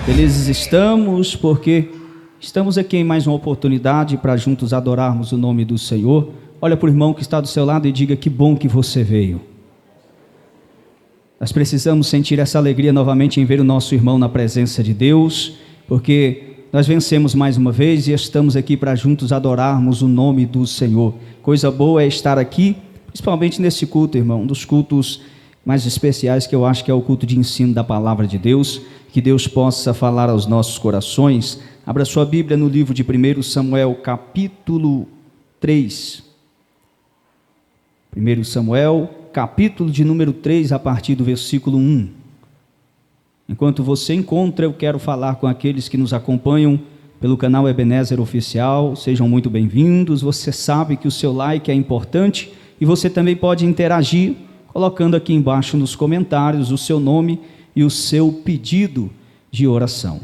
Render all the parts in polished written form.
Felizes estamos porque estamos aqui em mais uma oportunidade para juntos adorarmos o nome do Senhor. Olha para o irmão que está do seu lado e diga: que bom que você veio. Nós precisamos sentir essa alegria novamente em ver o nosso irmão na presença de Deus, porque nós vencemos mais uma vez e estamos aqui para juntos adorarmos o nome do Senhor. Coisa boa é estar aqui, principalmente nesse culto, irmão, um dos cultos mais especiais que eu acho que é o culto de ensino da palavra de Deus. Que Deus possa falar aos nossos corações. Abra sua Bíblia no livro de 1 Samuel, capítulo 3. 1 Samuel, capítulo de número 3, a partir do versículo 1. Enquanto você encontra, eu quero falar com aqueles que nos acompanham pelo canal Ebenezer Oficial. Sejam muito bem-vindos. Você sabe que o seu like é importante e você também pode interagir colocando aqui embaixo nos comentários o seu nome e o seu pedido de oração.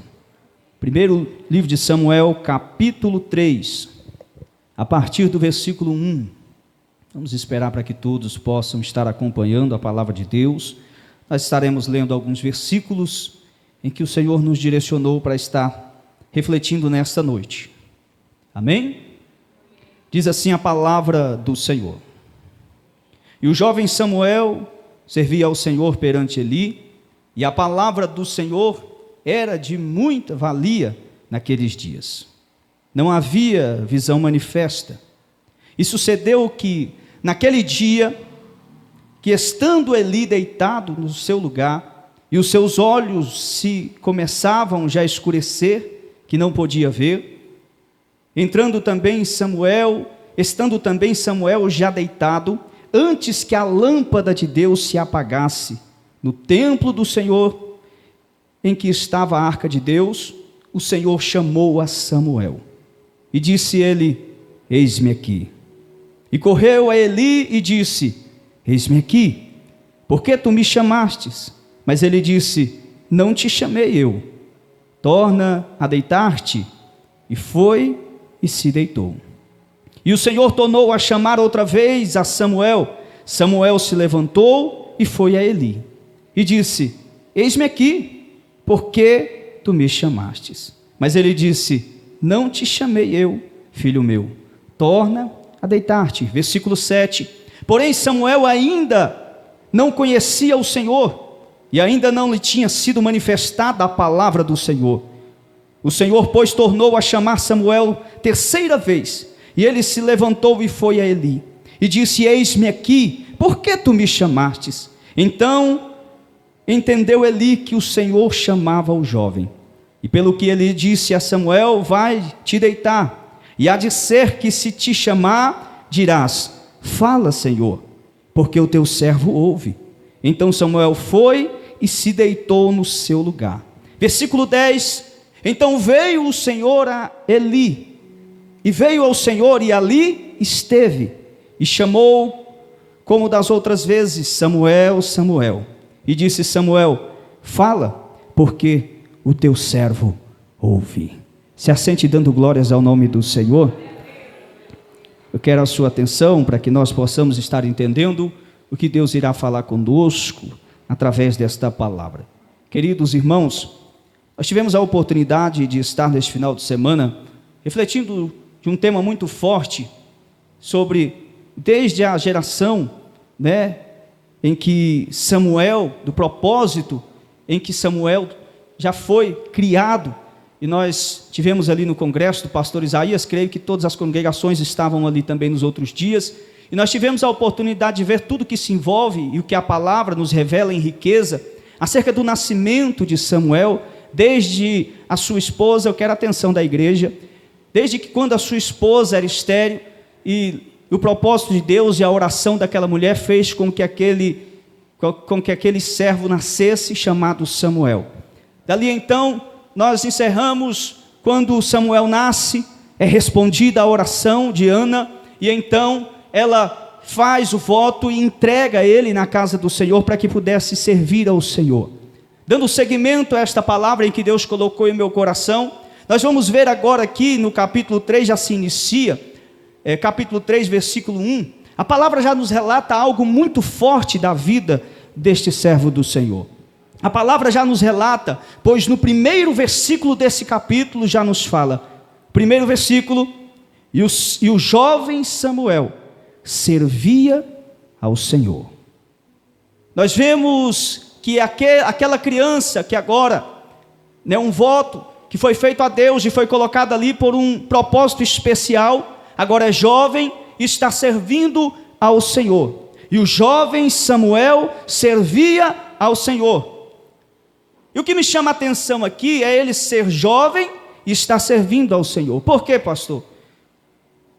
Primeiro livro de Samuel, capítulo 3, a partir do versículo 1. Vamos esperar para que todos possam estar acompanhando a palavra de Deus. Nós estaremos lendo alguns versículos em que o Senhor nos direcionou para estar refletindo nesta noite. Amém? Diz assim a palavra do Senhor: E o jovem Samuel servia ao Senhor perante Eli, e a palavra do Senhor era de muita valia naqueles dias. Não havia visão manifesta. E sucedeu que, naquele dia, que estando Eli deitado no seu lugar, e os seus olhos se começavam já a escurecer, que não podia ver, estando também Samuel já deitado, antes que a lâmpada de Deus se apagasse, no templo do Senhor, em que estava a arca de Deus, o Senhor chamou a Samuel. E disse ele: eis-me aqui. E correu a Eli e disse: eis-me aqui. Por que tu me chamastes? Mas ele disse: não te chamei eu. Torna a deitar-te. E foi e se deitou. E o Senhor tornou a chamar outra vez a Samuel. Samuel se levantou e foi a Eli. E disse: eis-me aqui, porque tu me chamastes. Mas ele disse: não te chamei eu, filho meu. Torna a deitar-te. Versículo 7. Porém Samuel ainda não conhecia o Senhor, e ainda não lhe tinha sido manifestada a palavra do Senhor. O Senhor, pois, tornou a chamar Samuel terceira vez, e ele se levantou e foi a Eli. E disse: eis-me aqui, por que tu me chamastes? Então entendeu Eli que o Senhor chamava o jovem. E pelo que ele disse a Samuel: vai te deitar, e há de ser que se te chamar, dirás: fala, Senhor, porque o teu servo ouve. Então Samuel foi e se deitou no seu lugar. Versículo 10. Então veio o Senhor a Eli, e veio ao Senhor, e ali esteve, e chamou, como das outras vezes: Samuel, Samuel. E disse Samuel: fala, porque o teu servo ouve. Se assente dando glórias ao nome do Senhor. Eu quero a sua atenção para que nós possamos estar entendendo o que Deus irá falar conosco através desta palavra. Queridos irmãos, nós tivemos a oportunidade de estar neste final de semana refletindo de um tema muito forte sobre, desde a geração, em que Samuel, do propósito em que Samuel já foi criado, e nós tivemos ali no congresso do pastor Isaías, creio que todas as congregações estavam ali também nos outros dias, e nós tivemos a oportunidade de ver tudo que se envolve e o que a palavra nos revela em riqueza acerca do nascimento de Samuel, desde a sua esposa. Eu quero a atenção da igreja, desde que quando a sua esposa era estéril, e o propósito de Deus e a oração daquela mulher fez com que aquele servo nascesse, chamado Samuel. Dali então, nós encerramos quando Samuel nasce, é respondida a oração de Ana, e então ela faz o voto e entrega ele na casa do Senhor para que pudesse servir ao Senhor. Dando seguimento a esta palavra em que Deus colocou em meu coração, nós vamos ver agora aqui no capítulo 3, já se inicia, capítulo 3, versículo 1, a palavra já nos relata algo muito forte da vida deste servo do Senhor. A palavra já nos relata, pois no primeiro versículo desse capítulo já nos fala. Primeiro versículo, e o jovem Samuel servia ao Senhor. Nós vemos que aquela criança que agora, um voto que foi feito a Deus e foi colocado ali por um propósito especial, agora é jovem e está servindo ao Senhor. E o jovem Samuel servia ao Senhor. E o que me chama a atenção aqui é ele ser jovem e estar servindo ao Senhor. Por quê, pastor?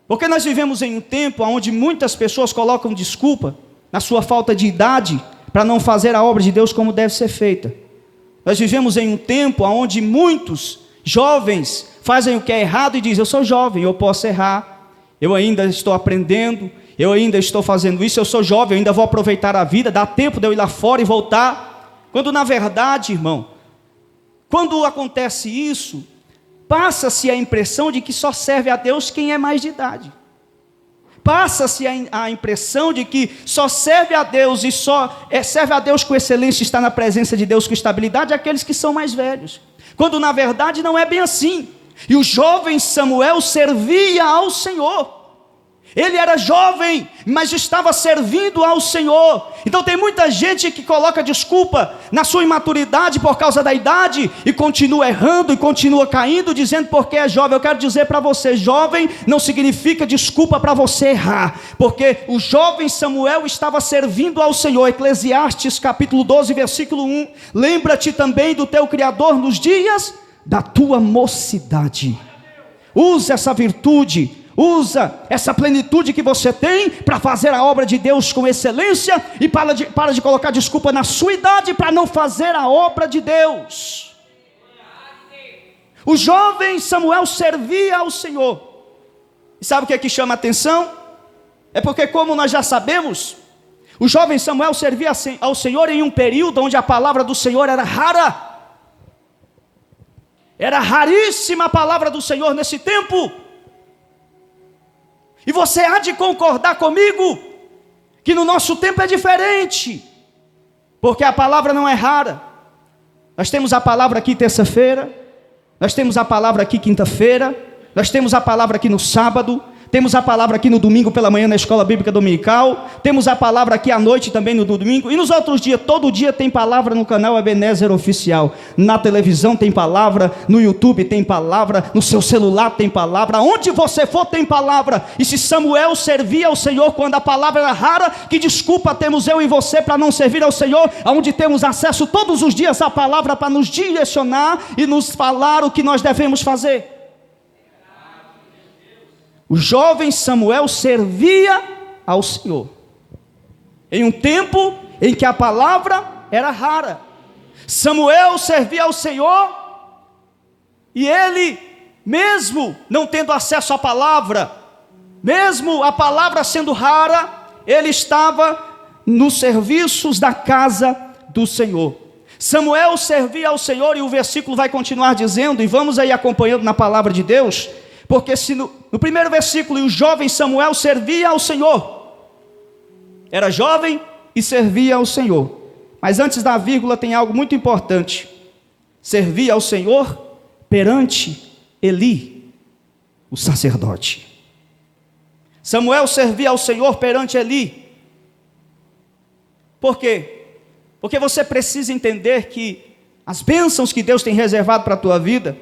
Porque nós vivemos em um tempo onde muitas pessoas colocam desculpa na sua falta de idade para não fazer a obra de Deus como deve ser feita. Nós vivemos em um tempo onde muitos jovens fazem o que é errado e dizem: eu sou jovem, eu posso errar, eu ainda estou aprendendo, eu ainda estou fazendo isso, eu sou jovem, eu ainda vou aproveitar a vida, dá tempo de eu ir lá fora e voltar. Quando na verdade, irmão, quando acontece isso, passa-se a impressão de que só serve a Deus quem é mais de idade. Passa-se a impressão de que só serve a Deus e só serve a Deus com excelência, está na presença de Deus com estabilidade, aqueles que são mais velhos. Quando na verdade não é bem assim. E o jovem Samuel servia ao Senhor. Ele era jovem, mas estava servindo ao Senhor. Então tem muita gente que coloca desculpa na sua imaturidade por causa da idade e continua errando e continua caindo, dizendo porque é jovem. Eu quero dizer para você, jovem não significa desculpa para você errar, porque o jovem Samuel estava servindo ao Senhor. Eclesiastes capítulo 12, versículo 1. Lembra-te também do teu Criador nos dias da tua mocidade. Usa essa virtude, usa essa plenitude que você tem para fazer a obra de Deus com excelência e para de colocar desculpa na sua idade para não fazer a obra de Deus. O jovem Samuel servia ao Senhor. E sabe o que é que chama a atenção? É porque, como nós já sabemos, o jovem Samuel servia ao Senhor em um período onde a palavra do Senhor era rara. Era raríssima a palavra do Senhor nesse tempo. E você há de concordar comigo que no nosso tempo é diferente, porque a palavra não é rara. Nós temos a palavra aqui terça-feira, nós temos a palavra aqui quinta-feira, nós temos a palavra aqui no sábado, temos a palavra aqui no domingo pela manhã na escola bíblica dominical, temos a palavra aqui à noite também no domingo, e nos outros dias, todo dia tem palavra no canal Ebenezer Oficial, na televisão tem palavra, no YouTube tem palavra, no seu celular tem palavra, onde você for tem palavra. E se Samuel servia ao Senhor quando a palavra era rara, que desculpa temos eu e você para não servir ao Senhor, onde temos acesso todos os dias à palavra para nos direcionar e nos falar o que nós devemos fazer. O jovem Samuel servia ao Senhor, em um tempo em que a palavra era rara. Samuel servia ao Senhor, e ele, mesmo não tendo acesso à palavra, mesmo a palavra sendo rara, ele estava nos serviços da casa do Senhor. Samuel servia ao Senhor, e o versículo vai continuar dizendo, e vamos aí acompanhando na palavra de Deus, porque se no primeiro versículo, o jovem Samuel servia ao Senhor, era jovem e servia ao Senhor, mas antes da vírgula tem algo muito importante: servia ao Senhor perante Eli, o sacerdote. Samuel servia ao Senhor perante Eli. Por quê? Porque você precisa entender que as bênçãos que Deus tem reservado para a tua vida,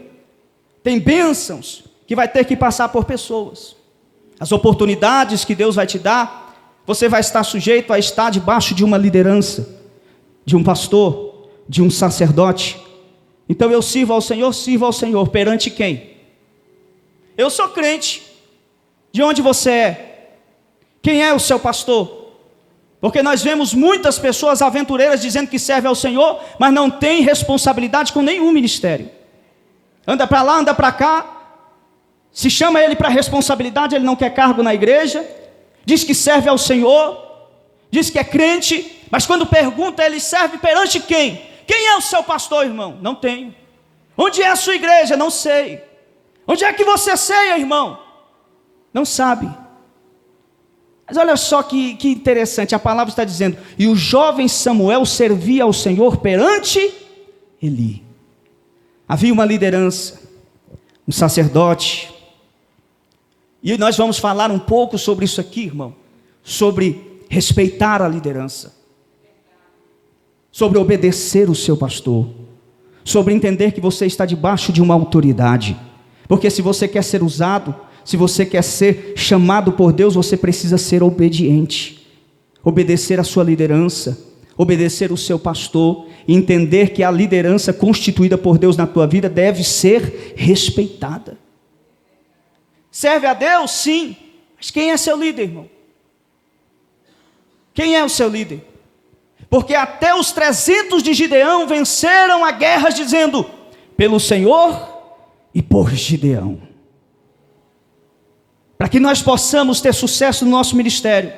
tem bênçãos que vai ter que passar por pessoas. As oportunidades que Deus vai te dar, você vai estar sujeito a estar debaixo de uma liderança, de um pastor, de um sacerdote. Então eu sirvo ao Senhor perante quem? Eu sou crente. De onde você é? Quem é o seu pastor? Porque nós vemos muitas pessoas aventureiras dizendo que servem ao Senhor, mas não tem responsabilidade com nenhum ministério. Anda para lá, anda para cá. Se chama ele para responsabilidade, ele não quer cargo na igreja, diz que serve ao Senhor, diz que é crente, mas quando pergunta, ele serve perante quem? Quem é o seu pastor, irmão? Não tenho. Onde é a sua igreja? Não sei. Onde é que você ceia, irmão? Não sabe. Mas olha só que interessante, a palavra está dizendo: e o jovem Samuel servia ao Senhor perante Eli. Havia uma liderança, um sacerdote, e nós vamos falar um pouco sobre isso aqui, irmão, sobre respeitar a liderança, sobre obedecer o seu pastor, sobre entender que você está debaixo de uma autoridade, porque se você quer ser usado, se você quer ser chamado por Deus, você precisa ser obediente, obedecer a sua liderança, obedecer o seu pastor, e entender que a liderança constituída por Deus na tua vida deve ser respeitada. Serve a Deus? Sim, mas quem é seu líder, irmão? Quem é o seu líder? Porque até os 300 de Gideão venceram a guerra dizendo: pelo Senhor e por Gideão. Para que nós possamos ter sucesso no nosso ministério,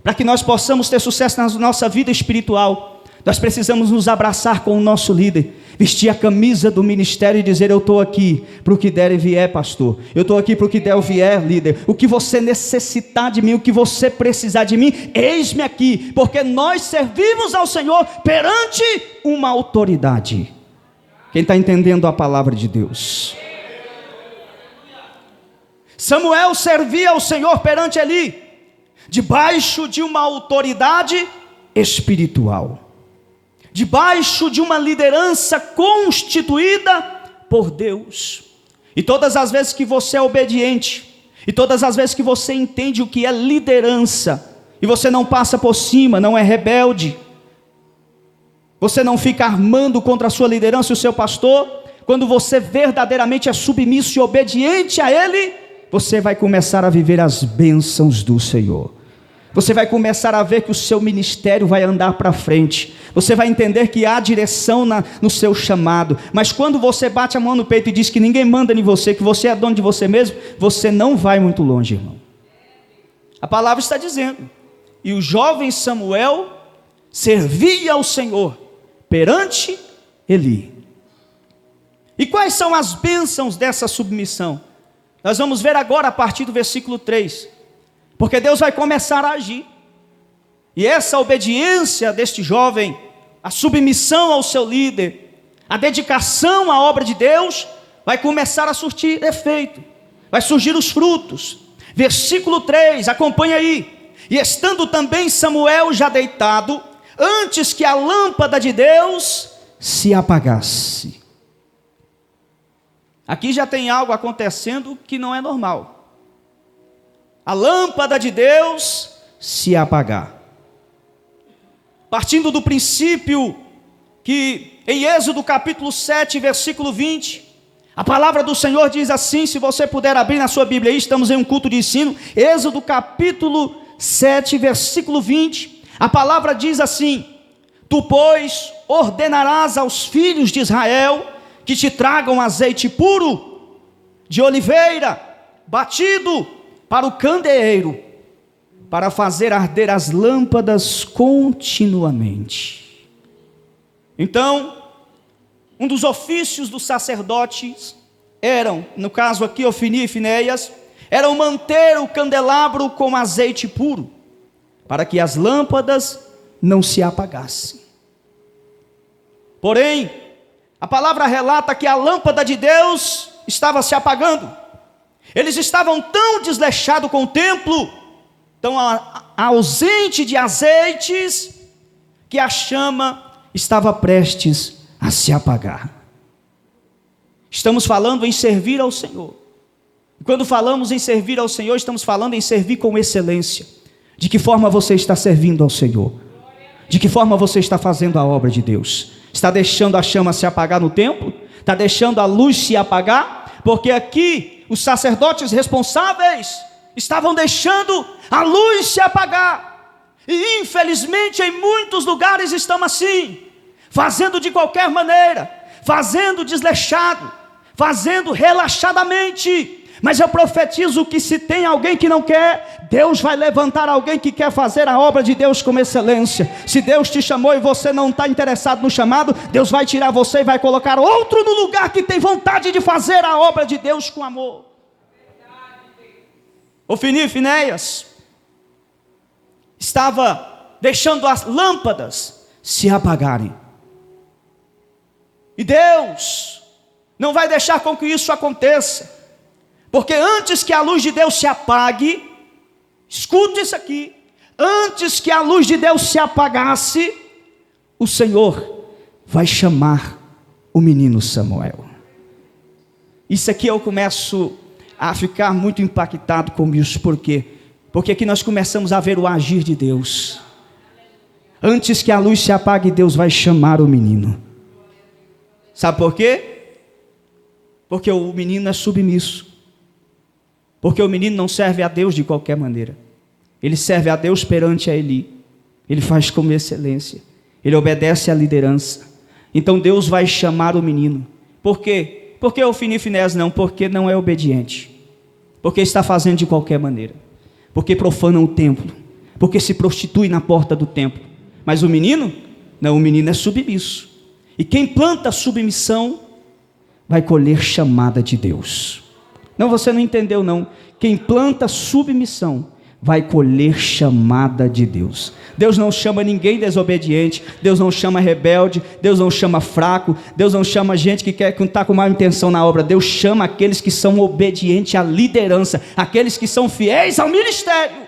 para que nós possamos ter sucesso na nossa vida espiritual, nós precisamos nos abraçar com o nosso líder, vestir a camisa do ministério e dizer: eu estou aqui para o que der e vier, pastor, eu estou aqui para o que der e vier, líder, o que você necessitar de mim, o que você precisar de mim, eis-me aqui, porque nós servimos ao Senhor perante uma autoridade. Quem está entendendo a palavra de Deus? Samuel servia ao Senhor perante Eli, debaixo de uma autoridade espiritual, debaixo de uma liderança constituída por Deus. E todas as vezes que você é obediente, e todas as vezes que você entende o que é liderança, e você não passa por cima, não é rebelde, você não fica armando contra a sua liderança e o seu pastor, quando você verdadeiramente é submisso e obediente a Ele, você vai começar a viver as bênçãos do Senhor. Você vai começar a ver que o seu ministério vai andar para frente. Você vai entender que há direção no seu chamado. Mas quando você bate a mão no peito e diz que ninguém manda em você, que você é dono de você mesmo, você não vai muito longe, irmão. A palavra está dizendo: e o jovem Samuel servia ao Senhor perante Eli. E quais são as bênçãos dessa submissão? Nós vamos ver agora a partir do versículo 3, porque Deus vai começar a agir, e essa obediência deste jovem, a submissão ao seu líder, a dedicação à obra de Deus, vai começar a surtir efeito, vai surgir os frutos. Versículo 3, acompanha aí: e estando também Samuel já deitado, antes que a lâmpada de Deus se apagasse. Aqui já tem algo acontecendo que não é normal. A lâmpada de Deus se apagar. Partindo do princípio que em Êxodo capítulo 7, versículo 20, a palavra do Senhor diz assim, se você puder abrir na sua Bíblia aí, estamos em um culto de ensino, Êxodo capítulo 7, versículo 20, a palavra diz assim: tu, pois, ordenarás aos filhos de Israel que te tragam azeite puro de oliveira, batido para o candeeiro, para fazer arder as lâmpadas continuamente. Então, um dos ofícios dos sacerdotes eram, no caso aqui, Ofni e Finéias, eram manter o candelabro com azeite puro, para que as lâmpadas não se apagassem. Porém, a palavra relata que a lâmpada de Deus estava se apagando. Eles estavam tão desleixados com o templo, tão ausente de azeites, que a chama estava prestes a se apagar. Estamos falando em servir ao Senhor. E quando falamos em servir ao Senhor, estamos falando em servir com excelência. De que forma você está servindo ao Senhor? De que forma você está fazendo a obra de Deus? Está deixando a chama se apagar no templo? Está deixando a luz se apagar? Porque aqui os sacerdotes responsáveis estavam deixando a luz se apagar. E infelizmente em muitos lugares estão assim, fazendo de qualquer maneira, fazendo desleixado, fazendo relaxadamente. Mas eu profetizo que se tem alguém que não quer, Deus vai levantar alguém que quer fazer a obra de Deus com excelência. Se Deus te chamou e você não está interessado no chamado, Deus vai tirar você e vai colocar outro no lugar que tem vontade de fazer a obra de Deus com amor. Ofni e Finéias estava deixando as lâmpadas se apagarem. E Deus não vai deixar com que isso aconteça, porque antes que a luz de Deus se apague, escuta isso aqui, antes que a luz de Deus se apagasse, o Senhor vai chamar o menino Samuel. Isso aqui eu começo a ficar muito impactado com isso. Por quê? Porque aqui nós começamos a ver o agir de Deus. Antes que a luz se apague, Deus vai chamar o menino. Sabe por quê? Porque o menino é submisso. Porque o menino não serve a Deus de qualquer maneira. Ele serve a Deus perante a Eli. Ele faz com excelência. Ele obedece à liderança. Então Deus vai chamar o menino. Por quê? Porque o Ofni e Finéias não, porque não é obediente. Porque está fazendo de qualquer maneira. Porque profana o templo. Porque se prostitui na porta do templo. Mas o menino? Não, o menino é submisso. E quem planta submissão vai colher chamada de Deus. Não, você não entendeu não. Quem planta submissão vai colher chamada de Deus. Deus não chama ninguém desobediente, Deus não chama rebelde, Deus não chama fraco, Deus não chama gente que não está com má intenção na obra. Deus chama aqueles que são obedientes à liderança, aqueles que são fiéis ao ministério.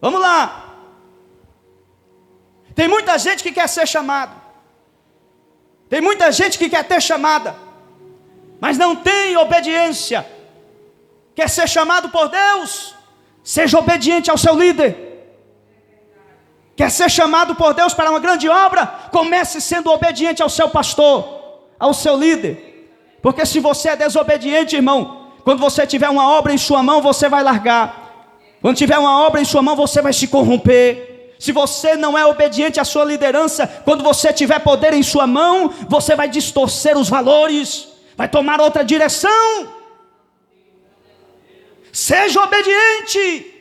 Vamos lá. Tem muita gente que quer ser chamado, tem muita gente que quer ter chamada, mas não tem obediência. Quer ser chamado por Deus? Seja obediente ao seu líder. Quer ser chamado por Deus para uma grande obra? Comece sendo obediente ao seu pastor, ao seu líder. Porque se você é desobediente, irmão, quando você tiver uma obra em sua mão, você vai largar. Quando tiver uma obra em sua mão, você vai se corromper. Se você não é obediente à sua liderança, quando você tiver poder em sua mão, você vai distorcer os valores, vai tomar outra direção. Seja obediente.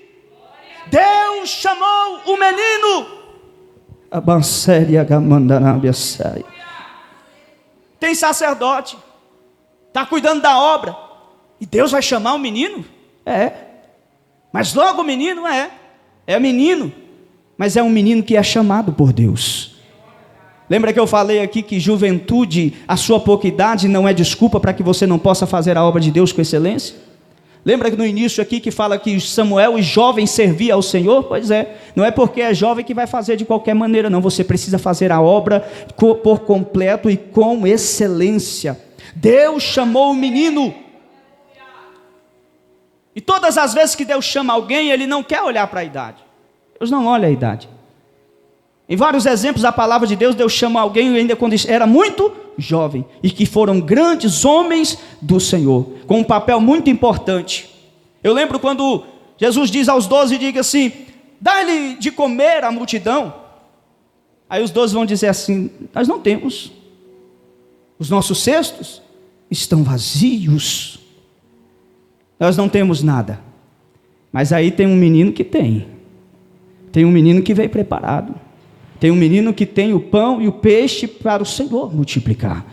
Deus chamou o menino. Tem sacerdote, está cuidando da obra, e Deus vai chamar o menino? É. Mas logo o menino é menino, mas é um menino que é chamado por Deus. Lembra que eu falei aqui que juventude, a sua pouca idade, não é desculpa para que você não possa fazer a obra de Deus com excelência? Lembra que no início aqui que fala que Samuel, o jovem, servia ao Senhor? Pois é, não é porque é jovem que vai fazer de qualquer maneira, não. Você precisa fazer a obra por completo e com excelência. Deus chamou o menino. E todas as vezes que Deus chama alguém, Ele não quer olhar para a idade. Deus não olha a idade. Em vários exemplos da palavra de Deus, Deus chama alguém ainda quando era muito jovem, e que foram grandes homens do Senhor, com um papel muito importante. Eu lembro quando Jesus diz aos 12, diga assim, dá-lhe de comer à multidão. Aí os 12 vão dizer assim, nós não temos, os nossos cestos estão vazios, nós não temos nada. Mas aí tem um menino que tem um menino que veio preparado. Tem um menino que tem o pão e o peixe para o Senhor multiplicar.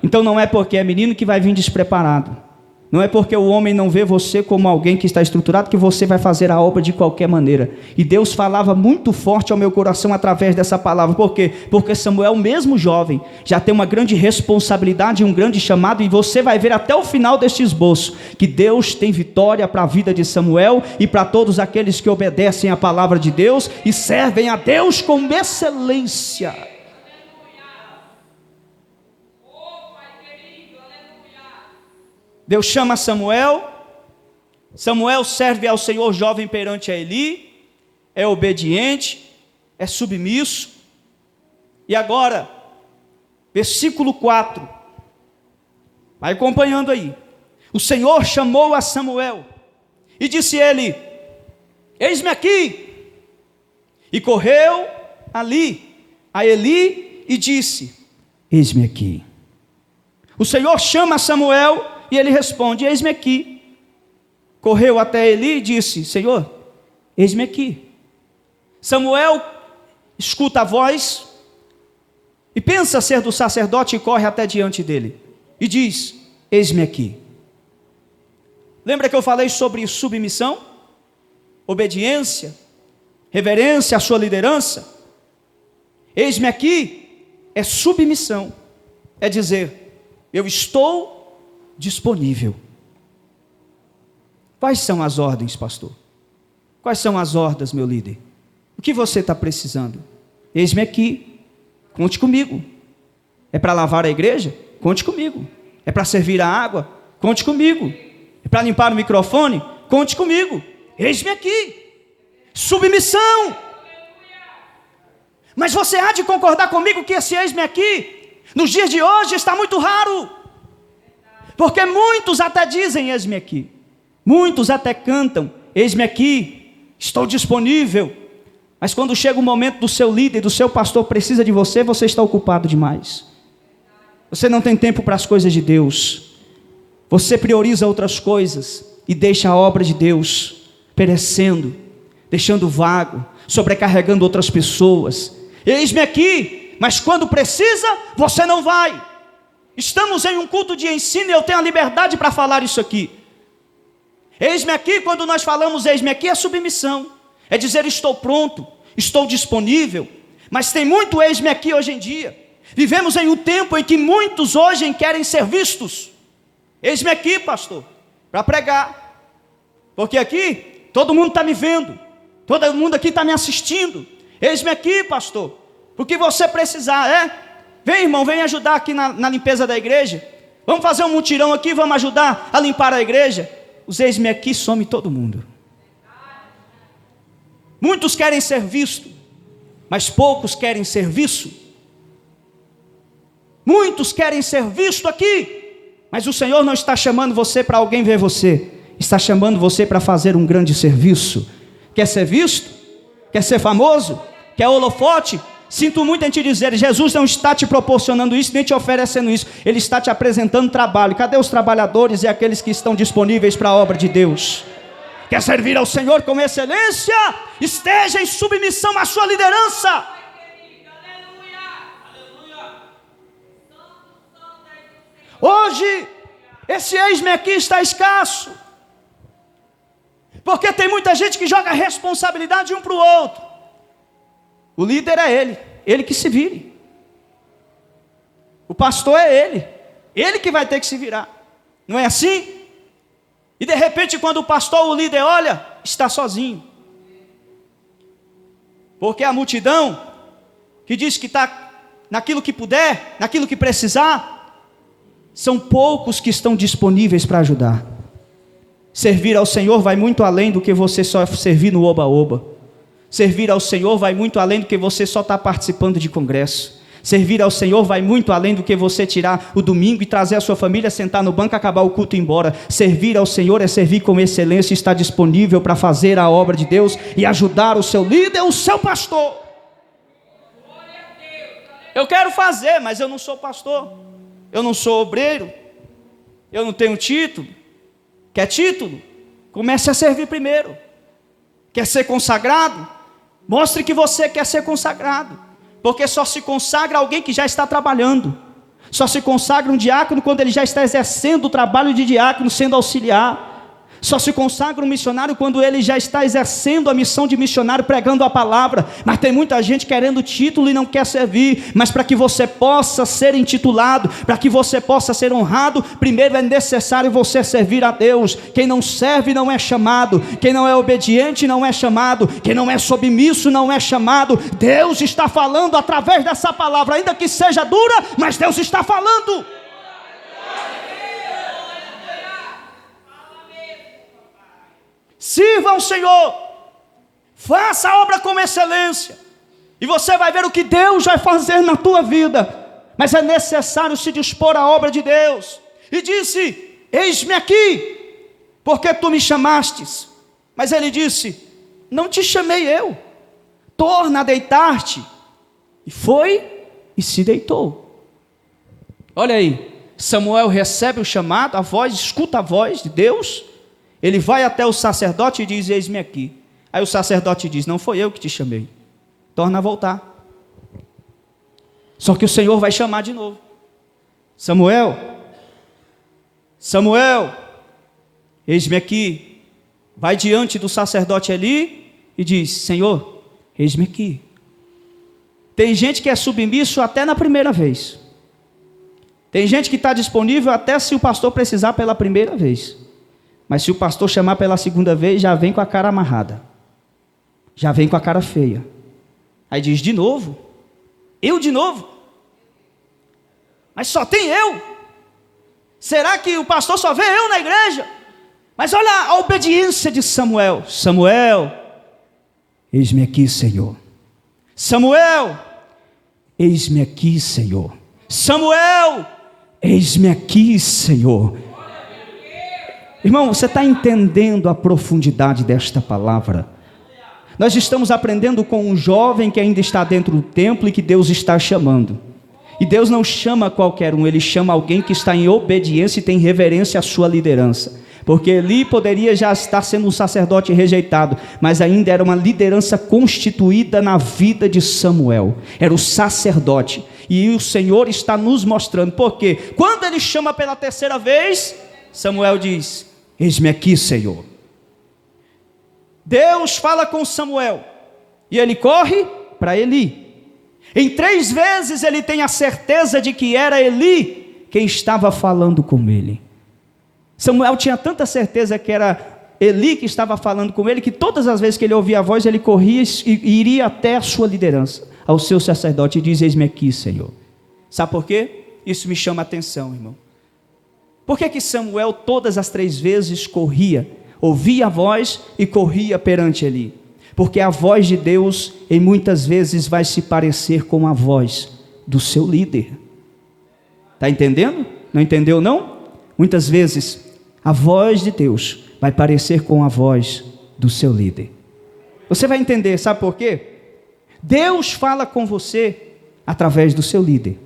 Então não é porque é menino que vai vir despreparado. Não é porque o homem não vê você como alguém que está estruturado que você vai fazer a obra de qualquer maneira. E Deus falava muito forte ao meu coração através dessa palavra. Por quê? Porque Samuel, mesmo jovem, já tem uma grande responsabilidade e um grande chamado. E você vai ver até o final deste esboço que Deus tem vitória para a vida de Samuel e para todos aqueles que obedecem à palavra de Deus e servem a Deus com excelência. Deus chama Samuel, Samuel serve ao Senhor jovem perante a Eli, é obediente, é submisso. E agora, versículo 4, vai acompanhando aí. O Senhor chamou a Samuel e disse ele, eis-me aqui. E correu ali a Eli e disse, eis-me aqui. O Senhor chama Samuel e ele responde, eis-me aqui. Correu até Eli e disse, Senhor, eis-me aqui. Samuel escuta a voz e pensa ser do sacerdote e corre até diante dele. E diz, eis-me aqui. Lembra que eu falei sobre submissão? obediência, reverência à sua liderança. Eis-me aqui é submissão, é dizer, eu estou disponível. Quais são as ordens, pastor? Quais são as ordens, meu líder? O que você está precisando? Eis-me aqui, conte comigo. É para lavar a igreja? Conte comigo. É para servir a água? Conte comigo. É para limpar o microfone? Conte comigo. Eis-me aqui. Submissão. Mas você há de concordar comigo que esse eis-me aqui, nos dias de hoje, está muito raro. Porque muitos até dizem eis-me aqui. Muitos até cantam, eis-me aqui, estou disponível. Mas quando chega o momento do seu líder, do seu pastor precisa de você, você está ocupado demais. Você não tem tempo para as coisas de Deus. Você prioriza outras coisas e deixa a obra de Deus perecendo, deixando vago, sobrecarregando outras pessoas. Eis-me aqui, mas quando precisa, você não vai. Estamos em um culto de ensino e eu tenho a liberdade para falar isso aqui. Eis-me aqui, quando nós falamos eis-me aqui, é submissão. É dizer estou pronto, estou disponível. Mas tem muito eis-me aqui hoje em dia. Vivemos em um tempo em que muitos hoje querem ser vistos. Eis-me aqui, pastor, para pregar. Porque aqui, todo mundo está me vendo. Todo mundo aqui está me assistindo. Eis-me aqui, pastor, o que você precisar, Vem, irmão, vem ajudar aqui na limpeza da igreja. Vamos fazer um mutirão aqui, vamos ajudar a limpar a igreja. Os eis-me aqui some todo mundo. Muitos querem ser vistos, mas poucos querem serviço. Muitos querem ser vistos aqui, mas o Senhor não está chamando você para alguém ver você. Está chamando você para fazer um grande serviço. Quer ser visto? Quer ser famoso? Quer holofote? Sinto muito em te dizer, Jesus não está te proporcionando isso, nem te oferecendo isso. Ele está te apresentando trabalho. Cadê os trabalhadores e aqueles que estão disponíveis para a obra de Deus? Quer servir ao Senhor com excelência? Esteja em submissão à sua liderança. Hoje, esse eis-me aqui está escasso. Porque tem muita gente que joga a responsabilidade um para o outro. O líder é ele que se vire. O pastor é ele que vai ter que se virar. Não é assim? E de repente quando o pastor ou o líder olha, está sozinho. Porque a multidão que diz que está naquilo que puder, naquilo que precisar, são poucos que estão disponíveis para ajudar. Servir ao Senhor vai muito além do que você só servir no oba-oba. Servir ao Senhor vai muito além do que você só estar participando de congresso. Servir ao Senhor vai muito além do que você tirar o domingo e trazer a sua família, sentar no banco, acabar o culto e ir embora. Servir ao Senhor é servir com excelência, estar disponível para fazer a obra de Deus e ajudar o seu líder, o seu pastor. Eu quero fazer, mas eu não sou pastor, eu não sou obreiro, eu não tenho título. Quer título? Comece a servir primeiro. Quer ser consagrado? Mostre que você quer ser consagrado. Porque só se consagra alguém que já está trabalhando. Só se consagra um diácono quando ele já está exercendo o trabalho de diácono, sendo auxiliar. Só se consagra um missionário quando ele já está exercendo a missão de missionário, pregando a palavra. Mas tem muita gente querendo título e não quer servir. Mas para que você possa ser intitulado, para que você possa ser honrado, primeiro é necessário você servir a Deus. Quem não serve não é chamado. Quem não é obediente não é chamado. Quem não é submisso não é chamado. Deus está falando através dessa palavra, ainda que seja dura, mas Deus está falando. Sirva ao Senhor, faça a obra com excelência, e você vai ver o que Deus vai fazer na tua vida. Mas é necessário se dispor à obra de Deus. E disse, eis-me aqui, porque tu me chamastes. Mas ele disse, não te chamei eu, torna a deitar-te. E foi e se deitou. Olha aí, Samuel recebe o chamado, a voz, escuta a voz de Deus. Ele vai até o sacerdote e diz, eis-me aqui. Aí o sacerdote diz, não foi eu que te chamei, torna a voltar. Só que o Senhor vai chamar de novo. Samuel, Samuel, eis-me aqui. vai diante do sacerdote Eli e diz: Senhor, eis-me aqui. Tem gente que é submisso até na primeira vez. Tem gente que está disponível até se o pastor precisar pela primeira vez. Mas se o pastor chamar pela segunda vez, já vem com a cara amarrada. Já vem com a cara feia. Aí diz: de novo? Eu de novo? Mas só tem eu? Será que o pastor só vê eu na igreja? Mas olha a obediência de Samuel. Samuel, eis-me aqui, Senhor. Samuel, eis-me aqui, Senhor. Samuel, eis-me aqui, Senhor. Irmão, você está entendendo a profundidade desta palavra? Nós estamos aprendendo com um jovem que ainda está dentro do templo e que Deus está chamando. E Deus não chama qualquer um, Ele chama alguém que está em obediência e tem reverência à sua liderança. Porque Eli poderia já estar sendo um sacerdote rejeitado, mas ainda era uma liderança constituída na vida de Samuel. Era o sacerdote. E o Senhor está nos mostrando. Porque quando Ele chama pela terceira vez, Samuel diz: eis-me aqui, Senhor. Deus fala com Samuel e ele corre para Eli. Em 3 vezes ele tem a certeza de que era Eli quem estava falando com ele. Samuel tinha tanta certeza que era Eli que estava falando com ele, que todas as vezes que ele ouvia a voz, ele corria e iria até a sua liderança, ao seu sacerdote, e diz: eis-me aqui, Senhor. Sabe por quê? Isso me chama a atenção, irmão. Por que Samuel todas as 3 vezes corria, ouvia a voz e corria perante Eli? Porque a voz de Deus, em muitas vezes, vai se parecer com a voz do seu líder. Está entendendo? Não entendeu, não? Muitas vezes, a voz de Deus vai parecer com a voz do seu líder. Você vai entender, sabe por quê? Deus fala com você através do seu líder.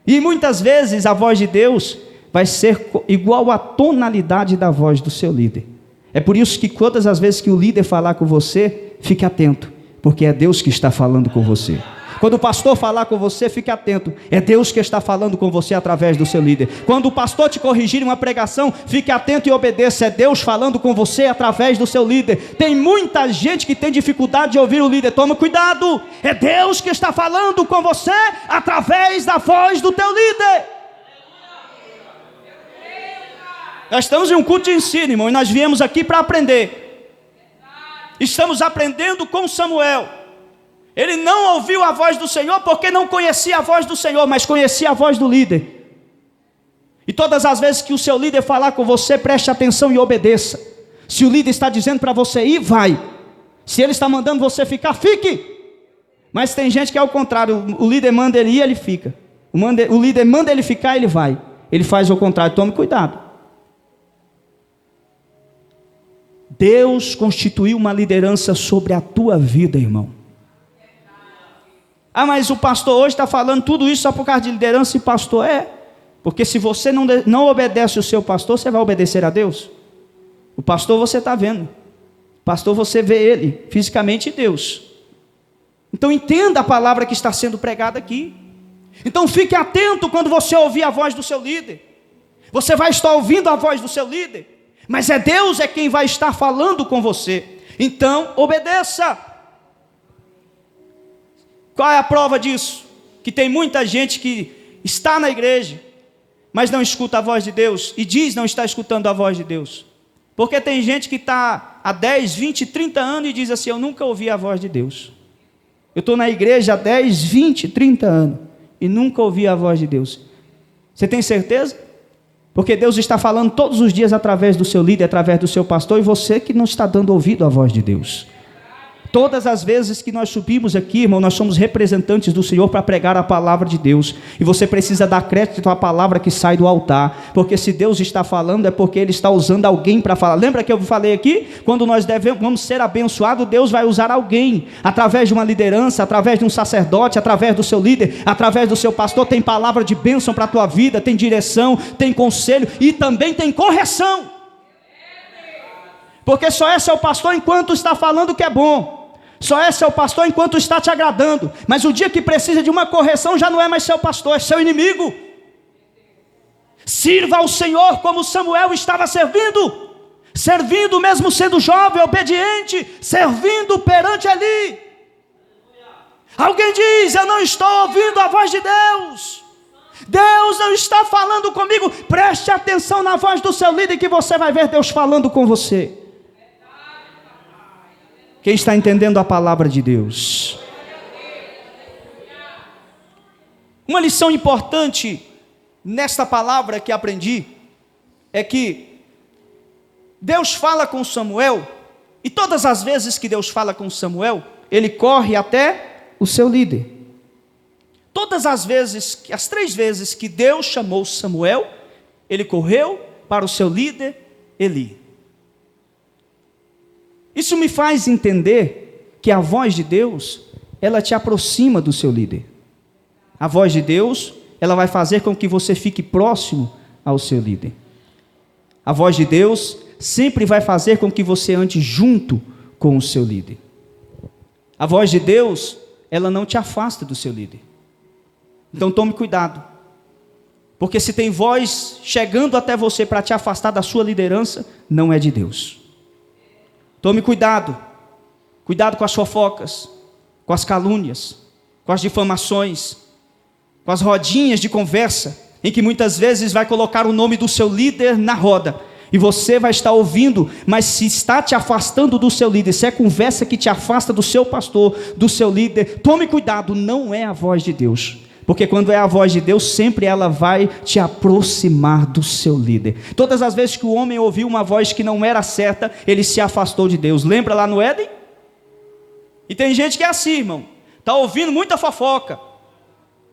E muitas vezes a voz de Deus vai ser igual à tonalidade da voz do seu líder. É por isso que todas as vezes que o líder falar com você, fique atento, porque é Deus que está falando com você. Quando o pastor falar com você, fique atento, é Deus que está falando com você através do seu líder. Quando o pastor te corrigir em uma pregação, fique atento e obedeça, é Deus falando com você através do seu líder. Tem muita gente que tem dificuldade de ouvir o líder, toma cuidado, é Deus que está falando com você através da voz do teu líder. Nós estamos em um culto de ensino, irmão, e nós viemos aqui para aprender. Estamos aprendendo com Samuel. Ele não ouviu a voz do Senhor porque não conhecia a voz do Senhor, mas conhecia a voz do líder. E todas as vezes que o seu líder falar com você, preste atenção e obedeça. Se o líder está dizendo para você ir, vai. Se ele está mandando você ficar, fique. Mas tem gente que é o contrário, o líder manda ele ir, ele fica. O líder manda ele ficar, ele vai. Ele faz o contrário, tome cuidado. Deus constituiu uma liderança sobre a tua vida, irmão. Ah, mas o pastor hoje está falando tudo isso só por causa de liderança. E pastor porque se você não obedece o seu pastor, você vai obedecer a Deus? O pastor você está vendo, o pastor você vê ele, fisicamente Deus. Então entenda a palavra que está sendo pregada aqui. Então fique atento quando você ouvir a voz do seu líder. Você vai estar ouvindo a voz do seu líder, mas Deus é quem vai estar falando com você. Então obedeça. Qual é a prova disso? Que tem muita gente que está na igreja, mas não escuta a voz de Deus, e diz não estar escutando a voz de Deus. Porque tem gente que está há 10, 20, 30 anos e diz assim: eu nunca ouvi a voz de Deus. Eu estou na igreja há 10, 20, 30 anos e nunca ouvi a voz de Deus. Você tem certeza? Porque Deus está falando todos os dias através do seu líder, através do seu pastor, e você que não está dando ouvido à voz de Deus. Todas as vezes que nós subimos aqui, irmão, nós somos representantes do Senhor para pregar a palavra de Deus. E você precisa dar crédito à palavra que sai do altar. Porque se Deus está falando, é porque Ele está usando alguém para falar. Lembra que eu falei aqui? Quando nós vamos ser abençoados, Deus vai usar alguém. Através de uma liderança, através de um sacerdote, através do seu líder, através do seu pastor. Tem palavra de bênção para a tua vida, tem direção, tem conselho e também tem correção. Porque só é seu pastor enquanto está falando que é bom. Só é seu pastor enquanto está te agradando. Mas o dia que precisa de uma correção, já não é mais seu pastor, é seu inimigo. Sirva ao Senhor como Samuel estava servindo. servindo mesmo sendo jovem, obediente, servindo perante ali. Alguém diz: eu não estou ouvindo a voz de Deus, Deus não está falando comigo. Preste atenção na voz do seu líder, que você vai ver Deus falando com você. Quem está entendendo a palavra de Deus? Uma lição importante nesta palavra que aprendi é que Deus fala com Samuel, e todas as vezes que Deus fala com Samuel, ele corre até o seu líder. Todas as vezes, as 3 vezes que Deus chamou Samuel, ele correu para o seu líder Eli. Isso me faz entender que a voz de Deus, ela te aproxima do seu líder. A voz de Deus, ela vai fazer com que você fique próximo ao seu líder. A voz de Deus sempre vai fazer com que você ande junto com o seu líder. A voz de Deus, ela não te afasta do seu líder. Então tome cuidado, porque se tem voz chegando até você para te afastar da sua liderança, não é de Deus. Tome cuidado, cuidado com as fofocas, com as calúnias, com as difamações, com as rodinhas de conversa, em que muitas vezes vai colocar o nome do seu líder na roda, e você vai estar ouvindo, mas se está te afastando do seu líder, se é conversa que te afasta do seu pastor, do seu líder, tome cuidado, não é a voz de Deus. Porque quando é a voz de Deus, sempre ela vai te aproximar do seu líder. Todas as vezes que o homem ouviu uma voz que não era certa, ele se afastou de Deus. Lembra lá no Éden? E tem gente que é assim, irmão. Está ouvindo muita fofoca.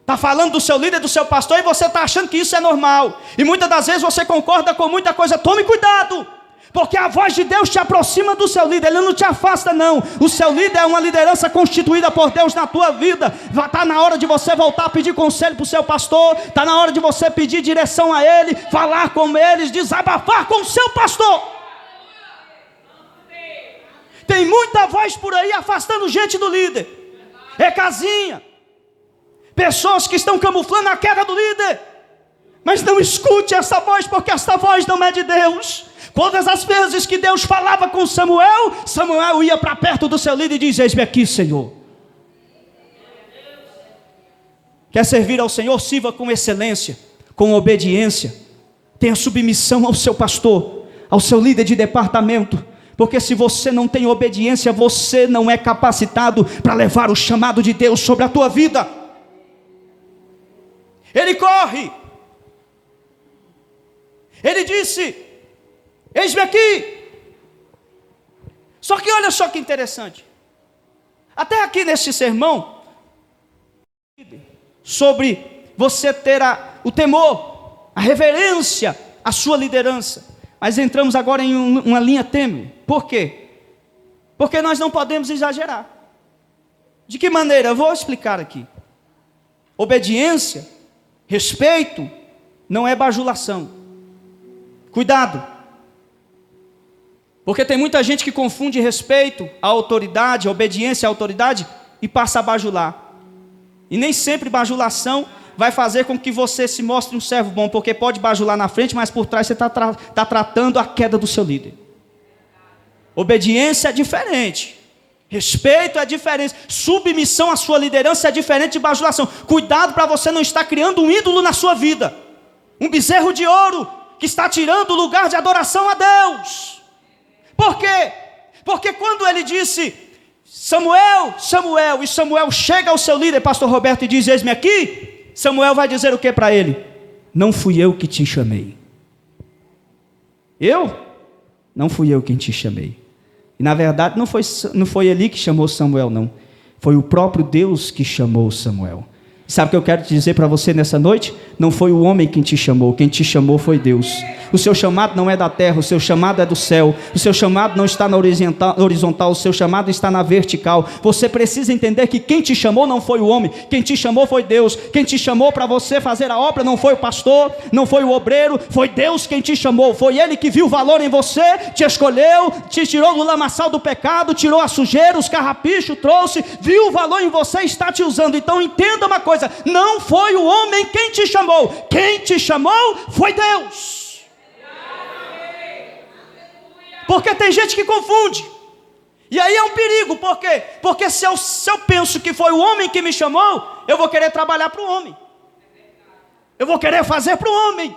Está falando do seu líder, do seu pastor, e você está achando que isso é normal. E muitas das vezes você concorda com muita coisa. Tome cuidado, porque a voz de Deus te aproxima do seu líder, ele não te afasta não. O seu líder é uma liderança constituída por Deus na tua vida. Está na hora de você voltar a pedir conselho para o seu pastor, está na hora de você pedir direção a ele, falar com eles, desabafar com o seu pastor. Tem muita voz por aí afastando gente do líder. É casinha, pessoas que estão camuflando a queda do líder. Mas não escute essa voz, porque essa voz não é de Deus. Todas as vezes que Deus falava com Samuel, Samuel ia para perto do seu líder e dizia: eis-me aqui, Senhor. Quer servir ao Senhor? Sirva com excelência, com obediência. Tenha submissão ao seu pastor, ao seu líder de departamento. Porque se você não tem obediência, você não é capacitado para levar o chamado de Deus sobre a tua vida. Ele corre. Ele disse: eis-me aqui. Só que olha só que interessante. Até aqui nesse sermão, sobre você ter o temor, a reverência à sua liderança. Mas entramos agora em uma linha tênue. Por quê? Porque nós não podemos exagerar. De que maneira? Eu vou explicar aqui. Obediência, respeito, não é bajulação. Cuidado. Porque tem muita gente que confunde respeito à autoridade, a obediência à autoridade, e passa a bajular. E nem sempre bajulação vai fazer com que você se mostre um servo bom, porque pode bajular na frente, mas por trás você está tratando a queda do seu líder. Obediência é diferente, respeito é diferente, submissão à sua liderança é diferente de bajulação. Cuidado para você não estar criando um ídolo na sua vida, um bezerro de ouro que está tirando o lugar de adoração a Deus. Por quê? Porque quando ele disse: Samuel, Samuel, e Samuel chega ao seu líder, pastor Roberto, e diz: eis-me aqui. Samuel vai dizer o que para ele? Não fui eu que te chamei. Eu? Não fui eu quem te chamei. E na verdade não foi Eli que chamou Samuel, não. Foi o próprio Deus que chamou Samuel. Sabe o que eu quero te dizer para você nessa noite? Não foi o homem quem te chamou foi Deus. O seu chamado não é da terra, o seu chamado é do céu. O seu chamado não está na horizontal, o seu chamado está na vertical. Você precisa entender que quem te chamou não foi o homem, quem te chamou foi Deus. Quem te chamou para você fazer a obra não foi o pastor, não foi o obreiro, foi Deus quem te chamou. Foi Ele que viu valor em você, te escolheu, te tirou do lamaçal do pecado, tirou a sujeira, os carrapichos, trouxe, viu o valor em você e está te usando. Então entenda uma coisa: não foi o homem quem te chamou, quem te chamou foi Deus. Porque tem gente que confunde. E aí é um perigo, por quê? Porque se eu penso que foi o homem que me chamou, eu vou querer trabalhar para o homem. Eu vou querer fazer para o homem.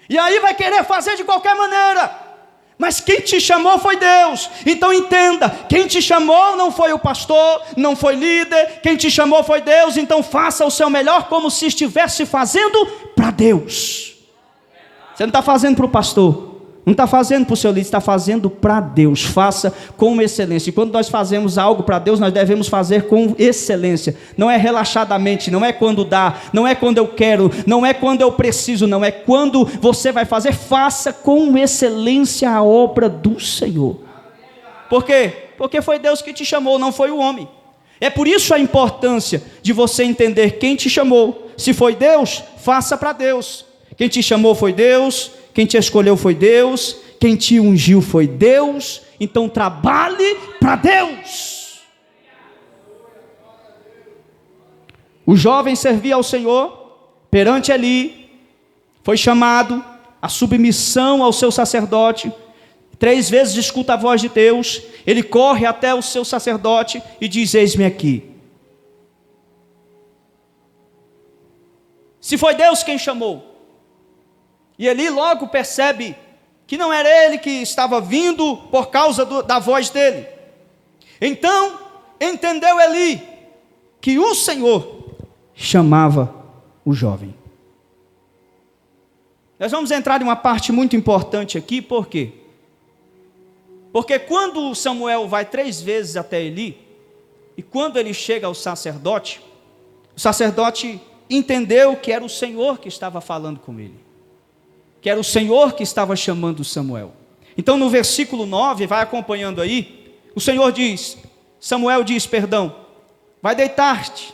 E aí vai querer fazer de qualquer maneira. Mas quem te chamou foi Deus. Então entenda, quem te chamou não foi o pastor, não foi líder. Quem te chamou foi Deus. Então faça o seu melhor como se estivesse fazendo para Deus. Você não está fazendo para o pastor, não está fazendo para o seu líder, está fazendo para Deus. Faça com excelência. E quando nós fazemos algo para Deus, nós devemos fazer com excelência. Não é relaxadamente, não é quando dá, não é quando eu quero, não é quando eu preciso, não é quando você vai fazer. Faça com excelência a obra do Senhor. Por quê? Porque foi Deus que te chamou, não foi o homem. É por isso a importância de você entender quem te chamou. Se foi Deus, faça para Deus. Quem te chamou foi Deus. Quem te escolheu foi Deus, quem te ungiu foi Deus, então trabalhe para Deus. O jovem servia ao Senhor, perante Eli, foi chamado à submissão ao seu sacerdote, 3 vezes escuta a voz de Deus, ele corre até o seu sacerdote e diz: eis-me aqui. Se foi Deus quem chamou, e Eli logo percebe que não era ele que estava vindo por causa da voz dele. Então, entendeu Eli que o Senhor chamava o jovem. Nós vamos entrar em uma parte muito importante aqui, por quê? Porque quando Samuel vai 3 vezes até Eli, e quando ele chega ao sacerdote, o sacerdote entendeu que era o Senhor que estava falando com ele, que era o Senhor que estava chamando Samuel. Então no versículo 9, vai acompanhando aí, o Senhor diz, Samuel diz, vai deitar-te,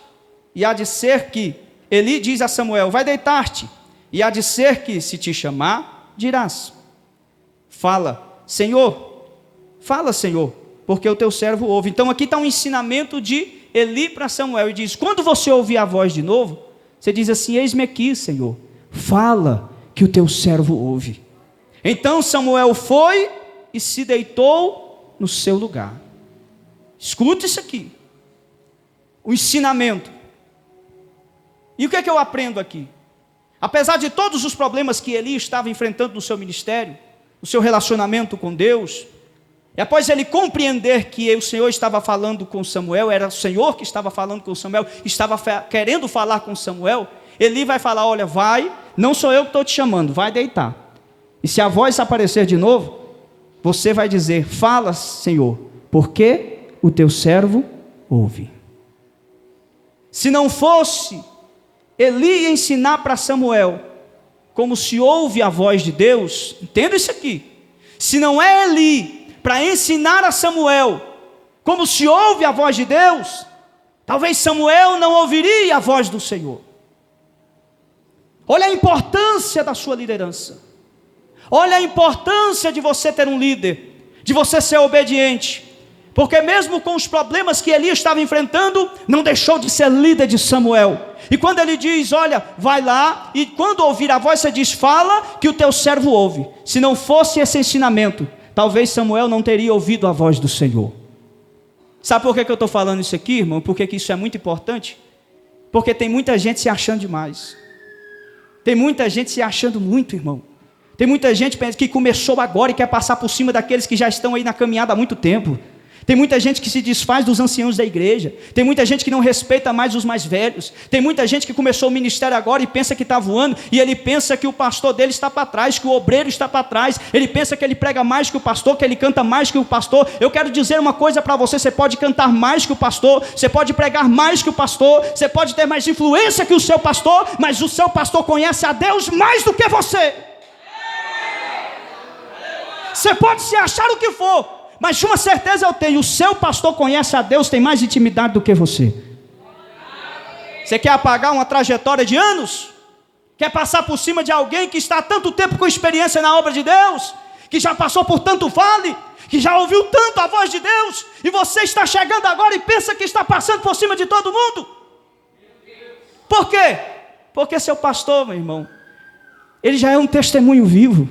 e há de ser que, Eli diz a Samuel, vai deitar-te, e há de ser que, se te chamar, dirás, fala, Senhor, porque o teu servo ouve. Então aqui está um ensinamento de Eli para Samuel, e diz, quando você ouvir a voz de novo, você diz assim, eis-me aqui, Senhor, fala, que o teu servo ouve. Então Samuel foi e se deitou no seu lugar. Escuta isso aqui, o ensinamento. E o que é que eu aprendo aqui? Apesar de todos os problemas que Eli estava enfrentando no seu ministério, no seu relacionamento com Deus, e após ele compreender que o Senhor estava falando com Samuel, era o Senhor que estava falando com Samuel, estava querendo falar com Samuel, Eli vai falar, olha, vai, não sou eu que estou te chamando, vai deitar. E se a voz aparecer de novo, você vai dizer, fala, Senhor, porque o teu servo ouve. Se não fosse Eli ensinar para Samuel como se ouve a voz de Deus, entenda isso aqui, se não é Eli para ensinar a Samuel como se ouve a voz de Deus, talvez Samuel não ouviria a voz do Senhor. Olha a importância da sua liderança. Olha a importância de você ter um líder, de você ser obediente. Porque mesmo com os problemas que Eli estava enfrentando, não deixou de ser líder de Samuel. E quando ele diz, olha, vai lá, e quando ouvir a voz, você diz, fala que o teu servo ouve. Se não fosse esse ensinamento, talvez Samuel não teria ouvido a voz do Senhor. Sabe por que eu estou falando isso aqui, irmão? Porque que isso é muito importante? Porque tem muita gente se achando demais. Tem muita gente se achando muito, irmão. Tem muita gente que começou agora e quer passar por cima daqueles que já estão aí na caminhada há muito tempo. Tem muita gente que se desfaz dos anciãos da igreja. Tem muita gente que não respeita mais os mais velhos. Tem muita gente que começou o ministério agora e pensa que está voando. E ele pensa que o pastor dele está para trás, que o obreiro está para trás. Ele pensa que ele prega mais que o pastor, que ele canta mais que o pastor. Eu quero dizer uma coisa para você. Você pode cantar mais que o pastor. Você pode pregar mais que o pastor. Você pode ter mais influência que o seu pastor. Mas o seu pastor conhece a Deus mais do que você. Você pode se achar o que for, mas de uma certeza eu tenho, o seu pastor conhece a Deus, tem mais intimidade do que você. Você quer apagar uma trajetória de anos? Quer passar por cima de alguém que está há tanto tempo com experiência na obra de Deus? Que já passou por tanto vale? Que já ouviu tanto a voz de Deus? E você está chegando agora e pensa que está passando por cima de todo mundo? Por quê? Porque seu pastor, meu irmão, ele já é um testemunho vivo.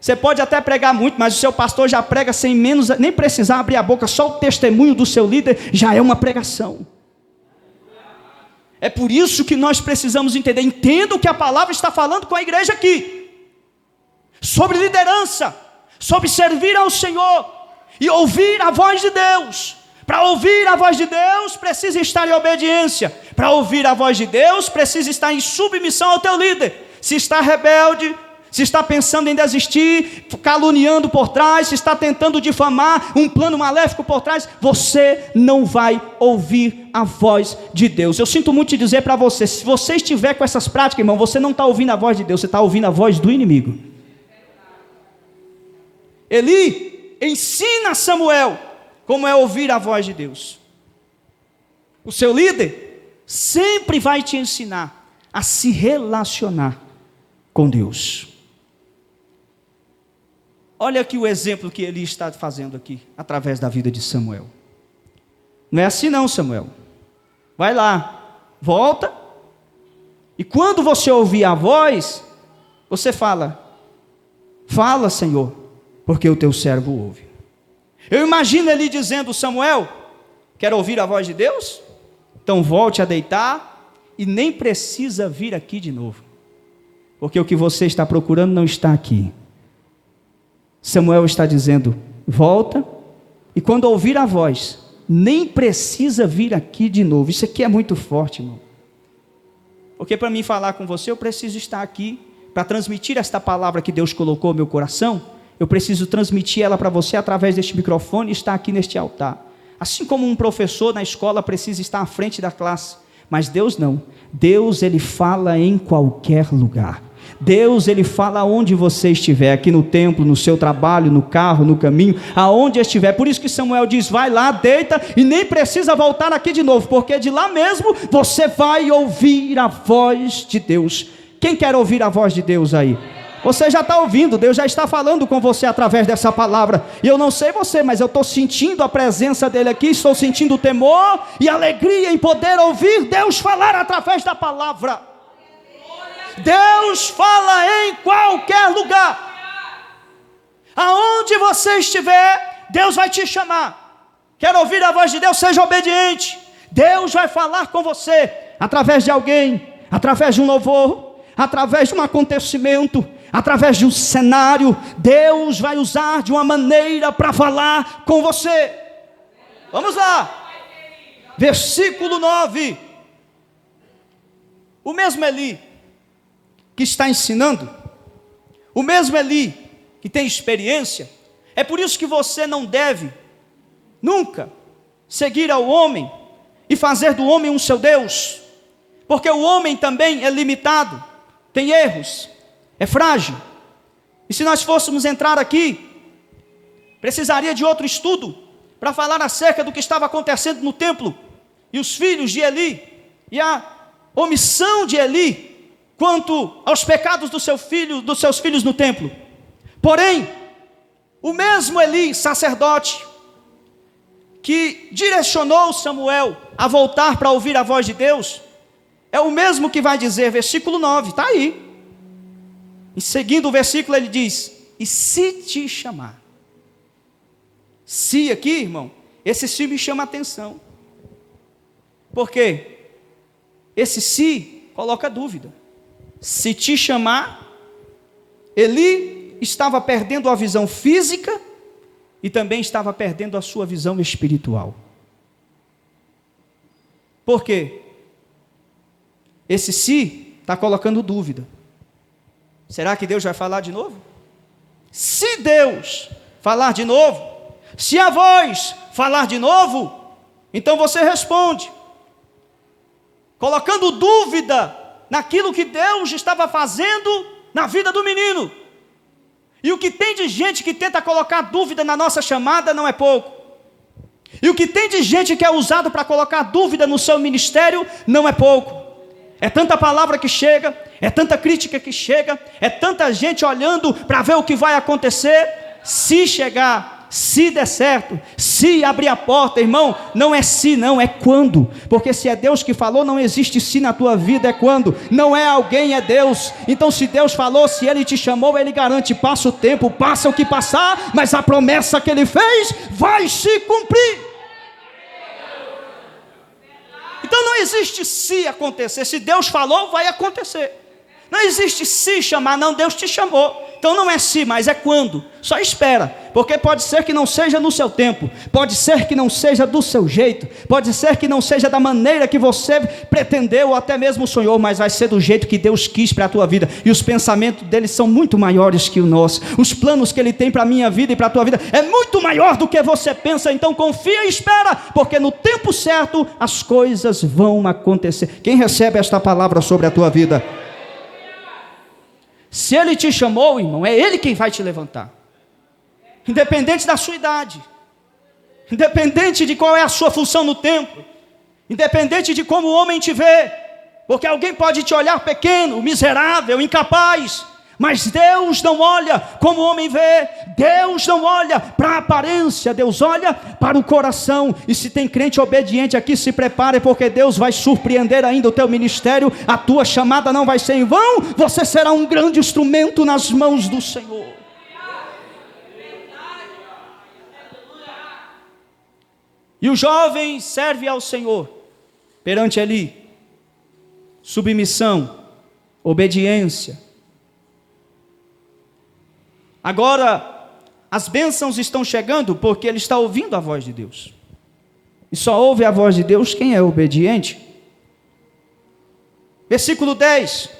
Você pode até pregar muito, mas o seu pastor já prega sem menos, nem precisar abrir a boca, só o testemunho do seu líder já é uma pregação. É por isso que nós precisamos entender, entenda o que a palavra está falando com a igreja aqui, sobre liderança, sobre servir ao Senhor, e ouvir a voz de Deus. Para ouvir a voz de Deus, precisa estar em obediência. Para ouvir a voz de Deus, precisa estar em submissão ao teu líder. Se está rebelde, se está pensando em desistir, caluniando por trás, se está tentando difamar, um plano maléfico por trás, você não vai ouvir a voz de Deus. Eu sinto muito te dizer para você, se você estiver com essas práticas, irmão, você não está ouvindo a voz de Deus, você está ouvindo a voz do inimigo. Eli ensina a Samuel como é ouvir a voz de Deus. O seu líder sempre vai te ensinar a se relacionar com Deus. Olha aqui o exemplo que Eli está fazendo aqui, através da vida de Samuel. Não é assim não, Samuel. Vai lá, volta, e quando você ouvir a voz, você fala, Senhor, porque o teu servo ouve. Eu imagino Eli dizendo, Samuel, quer ouvir a voz de Deus? Então volte a deitar, e nem precisa vir aqui de novo, porque o que você está procurando não está aqui. Samuel está dizendo, volta, e quando ouvir a voz, nem precisa vir aqui de novo. Isso aqui é muito forte, irmão. Porque para mim falar com você, eu preciso estar aqui, para transmitir esta palavra que Deus colocou no meu coração, eu preciso transmitir ela para você através deste microfone e estar aqui neste altar. Assim como um professor na escola precisa estar à frente da classe, mas Deus não. Deus, Ele fala em qualquer lugar. Deus, Ele fala onde você estiver, aqui no templo, no seu trabalho, no carro, no caminho, aonde estiver. Por isso que Samuel diz, vai lá, deita, e nem precisa voltar aqui de novo, porque de lá mesmo você vai ouvir a voz de Deus. Quem quer ouvir a voz de Deus aí? Você já está ouvindo, Deus já está falando com você através dessa palavra. E eu não sei você, mas eu estou sentindo a presença dEle aqui, estou sentindo temor e alegria em poder ouvir Deus falar através da palavra. Deus fala em qualquer lugar. Aonde você estiver, Deus vai te chamar. Quer ouvir a voz de Deus? Seja obediente. Deus vai falar com você através de alguém, através de um louvor, através de um acontecimento, através de um cenário. Deus vai usar de uma maneira para falar com você. Vamos lá. Versículo 9. O mesmo Eli que está ensinando, o mesmo Eli que tem experiência, é por isso que você não deve nunca seguir ao homem e fazer do homem um seu Deus, porque o homem também é limitado, tem erros, é frágil. E se nós fôssemos entrar aqui, precisaria de outro estudo para falar acerca do que estava acontecendo no templo, e os filhos de Eli, e a omissão de Eli quanto aos pecados dos seus filhos no templo. Porém, o mesmo Eli, sacerdote, que direcionou Samuel a voltar para ouvir a voz de Deus, é o mesmo que vai dizer, versículo 9, está aí. E seguindo o versículo ele diz, e se te chamar. Se aqui, irmão, esse se me chama a atenção. Por quê? Esse se coloca dúvida. Se te chamar, Eli estava perdendo a visão física e também estava perdendo a sua visão espiritual. Por quê? Esse se está colocando dúvida. Será que Deus vai falar de novo? Se Deus falar de novo, se a voz falar de novo, então você responde, colocando dúvida naquilo que Deus estava fazendo na vida do menino. E o que tem de gente que tenta colocar dúvida na nossa chamada não é pouco. E o que tem de gente que é usado para colocar dúvida no seu ministério não é pouco. É tanta palavra que chega, é tanta crítica que chega, é tanta gente olhando para ver o que vai acontecer. Se chegar, se der certo, se abrir a porta, irmão, não é se não, é quando, porque se é Deus que falou, não existe se na tua vida, é quando, não é alguém, é Deus. Então se Deus falou, se Ele te chamou, Ele garante, passa o tempo, passa o que passar, mas a promessa que Ele fez, vai se cumprir. Então não existe se acontecer, se Deus falou, vai acontecer. Não existe se chamar, não, Deus te chamou. Então não é se, mas é quando. Só espera, porque pode ser que não seja no seu tempo, pode ser que não seja do seu jeito, pode ser que não seja da maneira que você pretendeu ou até mesmo sonhou, mas vai ser do jeito que Deus quis para a tua vida. E os pensamentos dele são muito maiores que o nosso. Os planos que ele tem para a minha vida e para a tua vida é muito maior do que você pensa. Então confia e espera, porque no tempo certo as coisas vão acontecer. Quem recebe esta palavra sobre a tua vida? Se Ele te chamou, irmão, é Ele quem vai te levantar. Independente da sua idade, independente de qual é a sua função no templo, independente de como o homem te vê, porque alguém pode te olhar pequeno, miserável, incapaz, mas Deus não olha como o homem vê. Deus não olha para a aparência, Deus olha para o coração. E se tem crente obediente aqui, se prepare, porque Deus vai surpreender ainda o teu ministério. A tua chamada não vai ser em vão, você será um grande instrumento nas mãos do Senhor. E o jovem serve ao Senhor perante Ele, submissão, obediência. Agora, as bênçãos estão chegando porque ele está ouvindo a voz de Deus. E só ouve a voz de Deus quem é obediente. Versículo 10.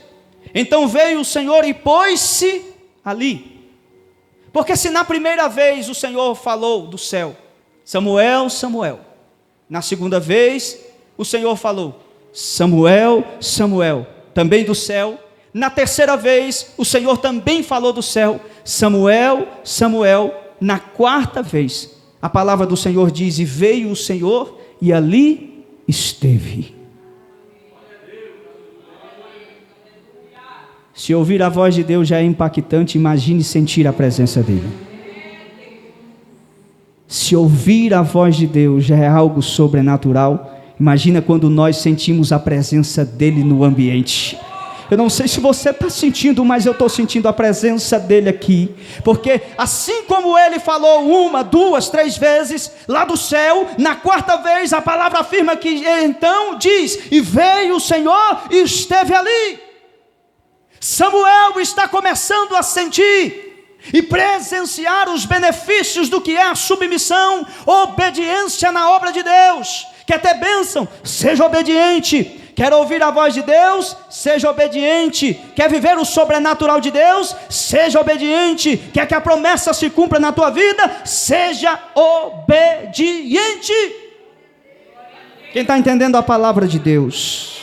Então veio o Senhor e pôs-se ali. Porque se na primeira vez o Senhor falou do céu, Samuel, Samuel. Na segunda vez o Senhor falou, Samuel, Samuel, também do céu. Na terceira vez o Senhor também falou do céu, Samuel, Samuel. Na quarta vez a palavra do Senhor diz, e veio o Senhor e ali esteve. Se ouvir a voz de Deus já é impactante, imagine sentir a presença dele. Se ouvir a voz de Deus já é algo sobrenatural, imagina quando nós sentimos a presença dele no ambiente. Eu não sei se você está sentindo, mas eu estou sentindo a presença dele aqui, porque assim como ele falou 1, 2, 3 vezes lá do céu, na quarta vez a palavra afirma que então diz, e veio o Senhor e esteve ali. Samuel está começando a sentir e presenciar os benefícios do que é a submissão, obediência na obra de Deus. Quer ter bênção? Seja obediente. Quer ouvir a voz de Deus? Seja obediente. Quer viver o sobrenatural de Deus? Seja obediente. Quer que a promessa se cumpra na tua vida? Seja obediente. Quem está entendendo a palavra de Deus?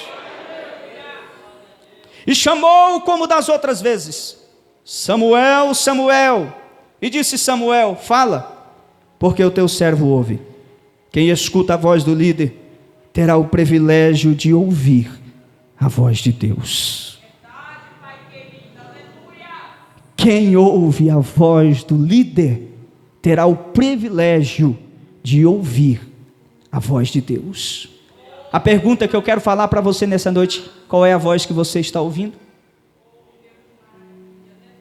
E chamou como das outras vezes, Samuel, Samuel. E disse Samuel, fala, porque o teu servo ouve. Quem escuta a voz do líder terá o privilégio de ouvir a voz de Deus. Quem ouve a voz do líder terá o privilégio de ouvir a voz de Deus. A pergunta que eu quero falar para você nessa noite, qual é a voz que você está ouvindo?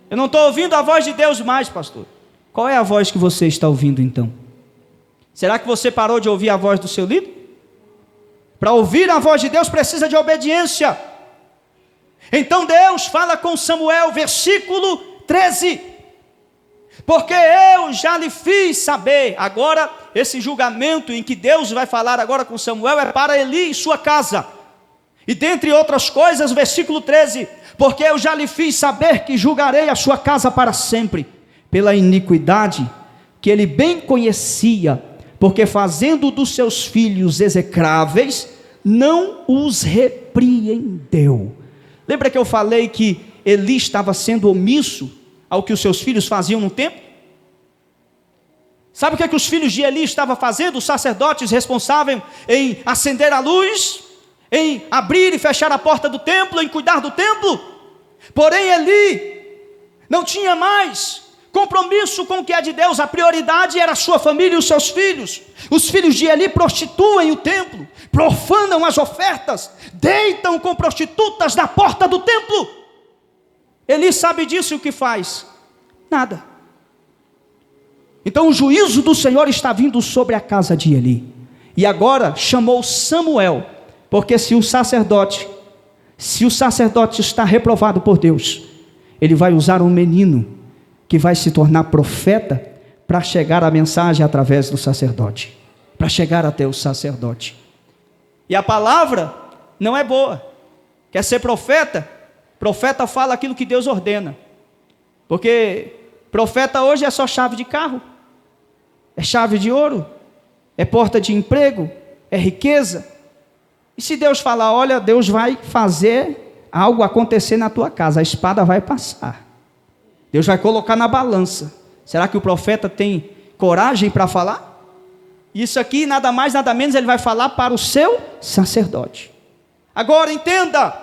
Eu não estou ouvindo a voz de Deus mais, pastor. Qual é a voz que você está ouvindo então? Será que você parou de ouvir a voz do seu líder? Para ouvir a voz de Deus precisa de obediência. Então Deus fala com Samuel, versículo 13. Porque eu já lhe fiz saber. Agora, esse julgamento em que Deus vai falar agora com Samuel é para Eli e sua casa. E dentre outras coisas, versículo 13. Porque eu já lhe fiz saber que julgarei a sua casa para sempre, pela iniquidade que ele bem conhecia, porque fazendo dos seus filhos execráveis, não os repreendeu. Lembra que eu falei que Eli estava sendo omisso ao que os seus filhos faziam no templo? Sabe o que os filhos de Eli estavam fazendo? Os sacerdotes responsáveis em acender a luz, em abrir e fechar a porta do templo, em cuidar do templo. Porém Eli não tinha mais compromisso com o que é de Deus. A prioridade era a sua família e os seus filhos. Os filhos de Eli prostituem o templo, profanam as ofertas, deitam com prostitutas na porta do templo. Eli sabe disso e o que faz? Nada. Então o juízo do Senhor está vindo sobre a casa de Eli. E agora chamou Samuel, porque se o sacerdote está reprovado por Deus, ele vai usar um menino que vai se tornar profeta para chegar a mensagem através do sacerdote, para chegar até o sacerdote. E a palavra não é boa. Quer ser profeta? Profeta fala aquilo que Deus ordena. Porque profeta hoje é só chave de carro, é chave de ouro, é porta de emprego, é riqueza. E se Deus falar, olha, Deus vai fazer algo acontecer na tua casa, a espada vai passar, Deus vai colocar na balança, será que o profeta tem coragem para falar? Isso aqui, nada mais, nada menos, ele vai falar para o seu sacerdote. Agora entenda,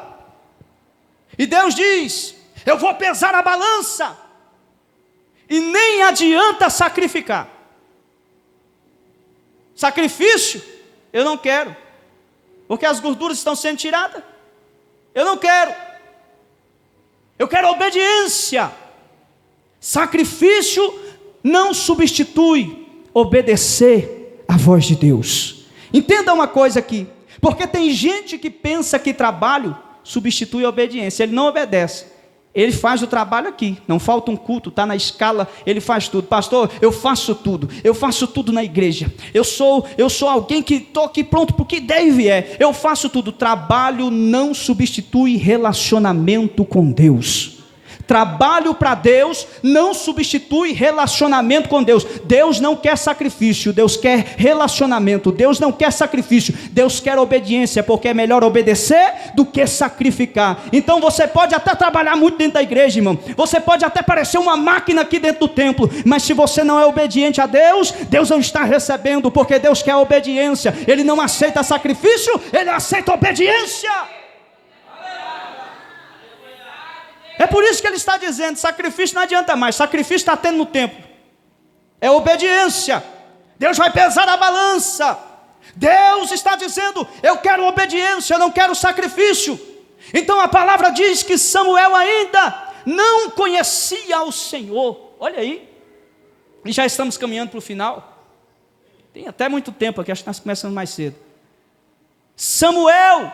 e Deus diz, eu vou pesar a balança, e nem adianta sacrificar. Sacrifício, eu não quero, porque as gorduras estão sendo tiradas, eu não quero, eu quero obediência. Sacrifício não substitui obedecer a voz de Deus. Entenda uma coisa aqui, porque tem gente que pensa que trabalho substitui a obediência. Ele não obedece, ele faz o trabalho aqui, não falta um culto, está na escala, ele faz tudo. Pastor, eu faço tudo na igreja, eu sou alguém que estou aqui pronto para o que deve eu faço tudo. Trabalho não substitui relacionamento com Deus. Trabalho para Deus não substitui relacionamento com Deus. Deus não quer sacrifício, Deus quer relacionamento. Deus não quer sacrifício, Deus quer obediência, porque é melhor obedecer do que sacrificar. Então você pode até trabalhar muito dentro da igreja, irmão, você pode até parecer uma máquina aqui dentro do templo, mas se você não é obediente a Deus, Deus não está recebendo, porque Deus quer obediência. Ele não aceita sacrifício, Ele aceita obediência. É por isso que ele está dizendo, sacrifício não adianta mais, sacrifício está tendo no templo, é obediência. Deus vai pesar a balança, Deus está dizendo, eu quero obediência, eu não quero sacrifício. Então a palavra diz que Samuel ainda não conhecia o Senhor. Olha aí, e já estamos caminhando para o final, tem até muito tempo aqui, acho que nós começamos mais cedo. Samuel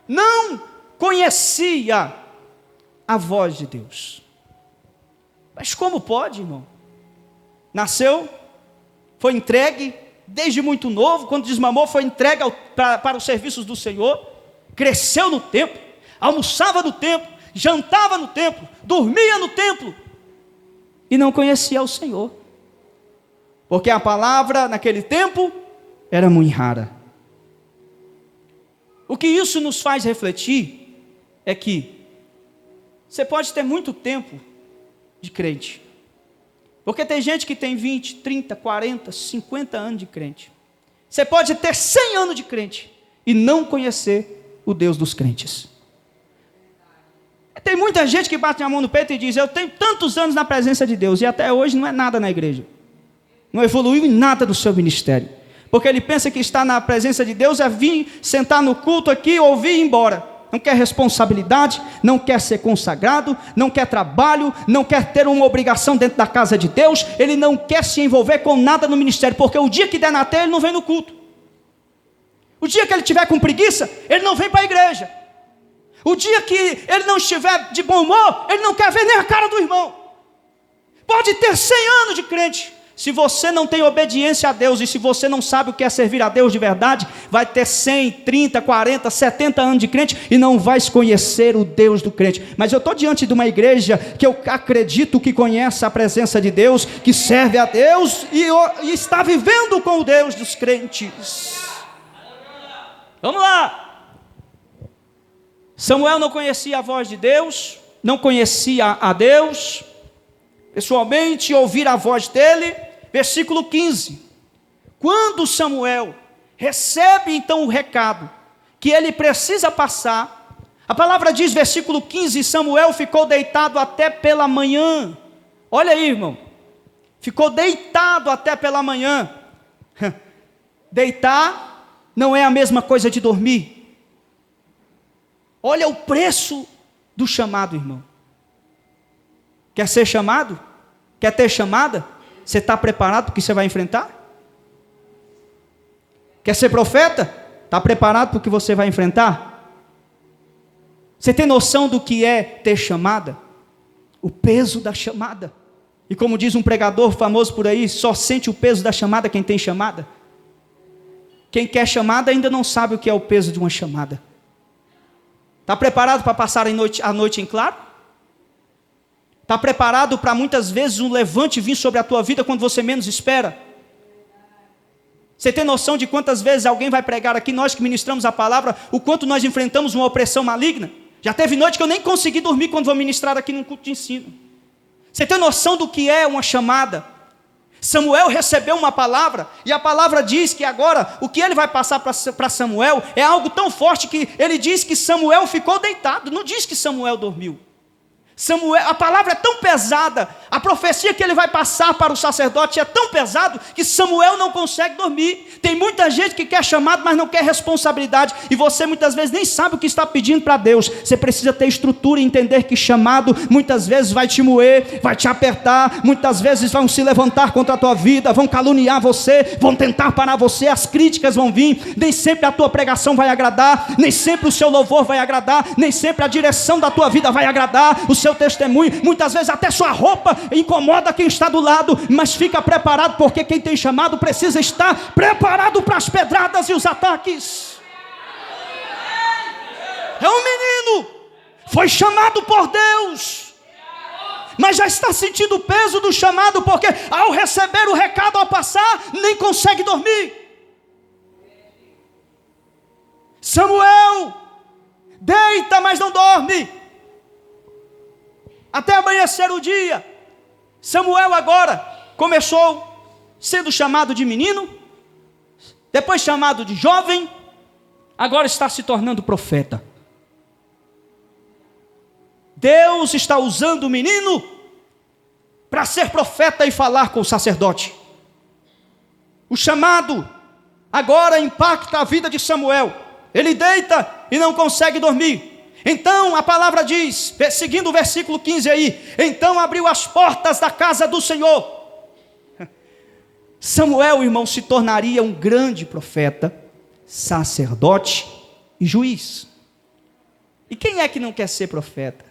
não conhecia a voz de Deus. Mas como pode, irmão? Nasceu, foi entregue, desde muito novo, quando desmamou, foi entregue para os serviços do Senhor, cresceu no templo, almoçava no templo, jantava no templo, dormia no templo, e não conhecia o Senhor, porque a palavra naquele tempo era muito rara. O que isso nos faz refletir é que você pode ter muito tempo de crente, porque tem gente que tem 20, 30, 40, 50 anos de crente. Você pode ter 100 anos de crente e não conhecer o Deus dos crentes. Tem muita gente que bate a mão no peito e diz, eu tenho tantos anos na presença de Deus, e até hoje não é nada na igreja, não evoluiu em nada do seu ministério, porque ele pensa que estar na presença de Deus é vir, sentar no culto aqui, ouvir e ir embora. Não quer responsabilidade, não quer ser consagrado, não quer trabalho, não quer ter uma obrigação dentro da casa de Deus, ele não quer se envolver com nada no ministério, porque o dia que der na telha, ele não vem no culto. O dia que ele estiver com preguiça, ele não vem para a igreja. O dia que ele não estiver de bom humor, ele não quer ver nem a cara do irmão. Pode ter 100 anos de crente, se você não tem obediência a Deus, e se você não sabe o que é servir a Deus de verdade, vai ter 100, 30, 40, 70 anos de crente, e não vai conhecer o Deus do crente. Mas eu estou diante de uma igreja, que eu acredito que conhece a presença de Deus, que serve a Deus, e está vivendo com o Deus dos crentes. Vamos lá. Samuel não conhecia a voz de Deus, não conhecia a Deus pessoalmente, ouvir a voz dele. Versículo 15, quando Samuel recebe então o recado que ele precisa passar, a palavra diz, versículo 15, Samuel ficou deitado até pela manhã. Olha aí, irmão, ficou deitado até pela manhã. Deitar não é a mesma coisa de dormir. Olha o preço do chamado, irmão. Quer ser chamado? Quer ter chamada? Você está preparado para o que você vai enfrentar? Quer ser profeta? Está preparado para o que você vai enfrentar? Você tem noção do que é ter chamada? O peso da chamada. E como diz um pregador famoso por aí, só sente o peso da chamada quem tem chamada. Quem quer chamada ainda não sabe o que é o peso de uma chamada. Está preparado para passar a noite em claro? Está preparado para muitas vezes um levante vir sobre a tua vida quando você menos espera? Você tem noção de quantas vezes alguém vai pregar aqui, nós que ministramos a palavra, o quanto nós enfrentamos uma opressão maligna? Já teve noite que eu nem consegui dormir quando vou ministrar aqui num culto de ensino. Você tem noção do que é uma chamada? Samuel recebeu uma palavra, e a palavra diz que agora, o que ele vai passar para Samuel, é algo tão forte que ele diz que Samuel ficou deitado, não diz que Samuel dormiu. Samuel, a palavra é tão pesada, a profecia que ele vai passar para o sacerdote é tão pesado, que Samuel não consegue dormir. Tem muita gente que quer chamado, mas não quer responsabilidade, e você muitas vezes nem sabe o que está pedindo para Deus. Você precisa ter estrutura e entender que chamado muitas vezes vai te moer, vai te apertar, muitas vezes vão se levantar contra a tua vida, vão caluniar você, vão tentar parar você, as críticas vão vir, nem sempre a tua pregação vai agradar, nem sempre o seu louvor vai agradar, nem sempre a direção da tua vida vai agradar, o seu testemunho, muitas vezes até sua roupa incomoda quem está do lado, mas fica preparado, porque quem tem chamado precisa estar preparado para as pedradas e os ataques. É um menino, foi chamado por Deus, mas já está sentindo o peso do chamado, porque ao receber o recado, ao passar, nem consegue dormir. Samuel deita, mas não dorme até amanhecer o dia. Samuel agora começou sendo chamado de menino, depois chamado de jovem, agora está se tornando profeta. Deus está usando o menino para ser profeta e falar com o sacerdote. O chamado agora impacta a vida de Samuel. Ele deita e não consegue dormir. Então a palavra diz, seguindo o versículo 15 aí, então abriu as portas da casa do Senhor. Samuel, irmão, se tornaria um grande profeta, sacerdote e juiz. E quem é que não quer ser profeta?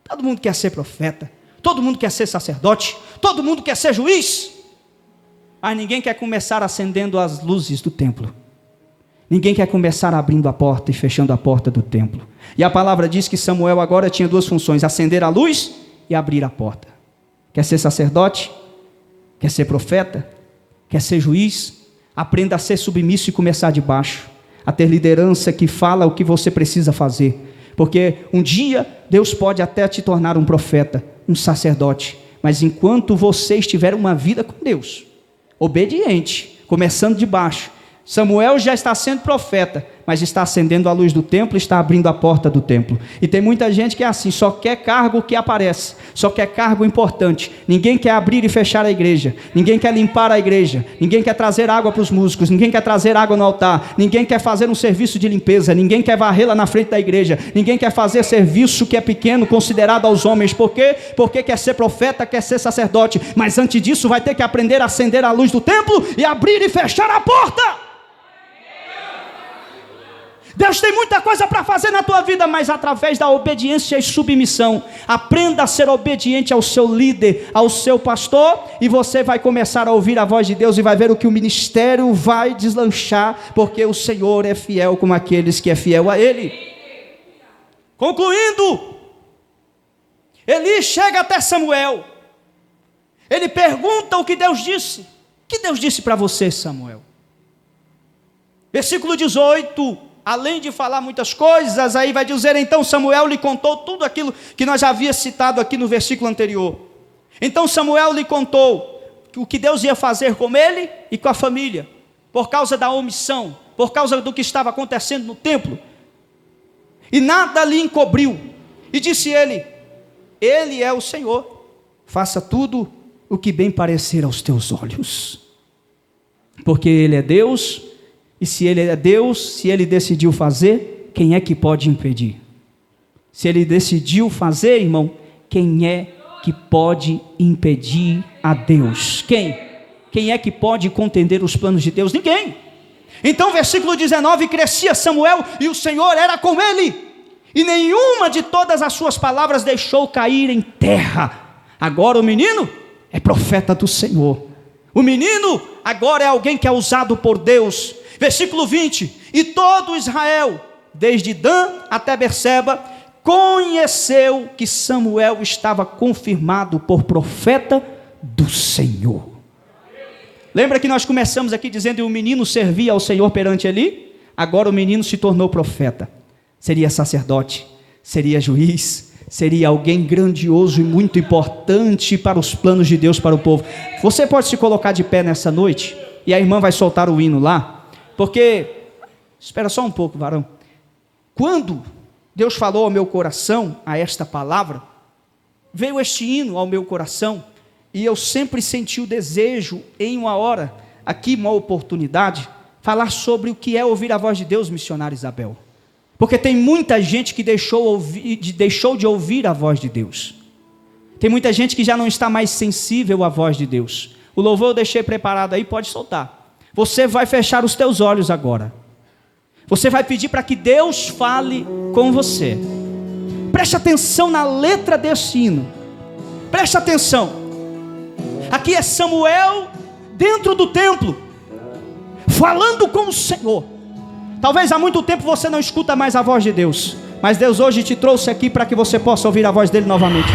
Todo mundo quer ser profeta, todo mundo quer ser sacerdote, todo mundo quer ser juiz, mas ninguém quer começar acendendo as luzes do templo. Ninguém quer começar abrindo a porta e fechando a porta do templo. E a palavra diz que Samuel agora tinha duas funções: acender a luz e abrir a porta. Quer ser sacerdote? Quer ser profeta? Quer ser juiz? Aprenda a ser submisso e começar de baixo, a ter liderança que fala o que você precisa fazer. Porque um dia Deus pode até te tornar um profeta, um sacerdote, mas enquanto você estiver uma vida com Deus, obediente, começando de baixo, Samuel já está sendo profeta, mas está acendendo a luz do templo, está abrindo a porta do templo. E tem muita gente que é assim, só quer cargo que aparece, só quer cargo importante. Ninguém quer abrir e fechar a igreja, ninguém quer limpar a igreja, ninguém quer trazer água para os músicos, ninguém quer trazer água no altar, ninguém quer fazer um serviço de limpeza, ninguém quer varrer lá na frente da igreja, ninguém quer fazer serviço que é pequeno, considerado aos homens. Por quê? Porque quer ser profeta, quer ser sacerdote, mas antes disso vai ter que aprender a acender a luz do templo e abrir e fechar a porta. Deus tem muita coisa para fazer na tua vida, mas através da obediência e submissão. Aprenda a ser obediente ao seu líder, ao seu pastor, e você vai começar a ouvir a voz de Deus e vai ver o que o ministério vai deslanchar, porque o Senhor é fiel com aqueles que é fiel a Ele. Concluindo, Eli chega até Samuel, ele pergunta o que Deus disse. O que Deus disse para você, Samuel? Versículo 18, além de falar muitas coisas, aí vai dizer, então Samuel lhe contou tudo aquilo que nós já havia citado aqui no versículo anterior. Então Samuel lhe contou o que Deus ia fazer com ele e com a família, por causa da omissão, por causa do que estava acontecendo no templo. E nada lhe encobriu. E disse ele, Ele é o Senhor, faça tudo o que bem parecer aos teus olhos. Porque Ele é Deus, e se Ele é Deus, se Ele decidiu fazer, quem é que pode impedir? Se Ele decidiu fazer, irmão, quem é que pode impedir a Deus? Quem? Quem é que pode contender os planos de Deus? Ninguém. Então, versículo 19, crescia Samuel e o Senhor era com ele, e nenhuma de todas as suas palavras deixou cair em terra. Agora o menino é profeta do Senhor. O menino agora é alguém que é usado por Deus. Versículo 20, e todo Israel, desde Dan até Berseba, conheceu que Samuel estava confirmado por profeta do Senhor. Lembra que nós começamos aqui dizendo que o menino servia ao Senhor perante Eli? Agora o menino se tornou profeta. Seria sacerdote, seria juiz, seria alguém grandioso e muito importante para os planos de Deus para o povo. Você pode se colocar de pé nessa noite, e a irmã vai soltar o hino lá, porque, espera só um pouco, varão. Quando Deus falou ao meu coração, a esta palavra, veio este hino ao meu coração, e eu sempre senti o desejo, em uma hora, aqui uma oportunidade, falar sobre o que é ouvir a voz de Deus, missionária Isabel. Porque tem muita gente que deixou de ouvir a voz de Deus. Tem muita gente que já não está mais sensível à voz de Deus. O louvor eu deixei preparado aí, pode soltar. Você vai fechar os teus olhos agora. Você vai pedir para que Deus fale com você. Preste atenção na letra desse hino. Preste atenção. Aqui é Samuel dentro do templo, falando com o Senhor. Talvez há muito tempo você não escuta mais a voz de Deus, mas Deus hoje te trouxe aqui para que você possa ouvir a voz dele novamente.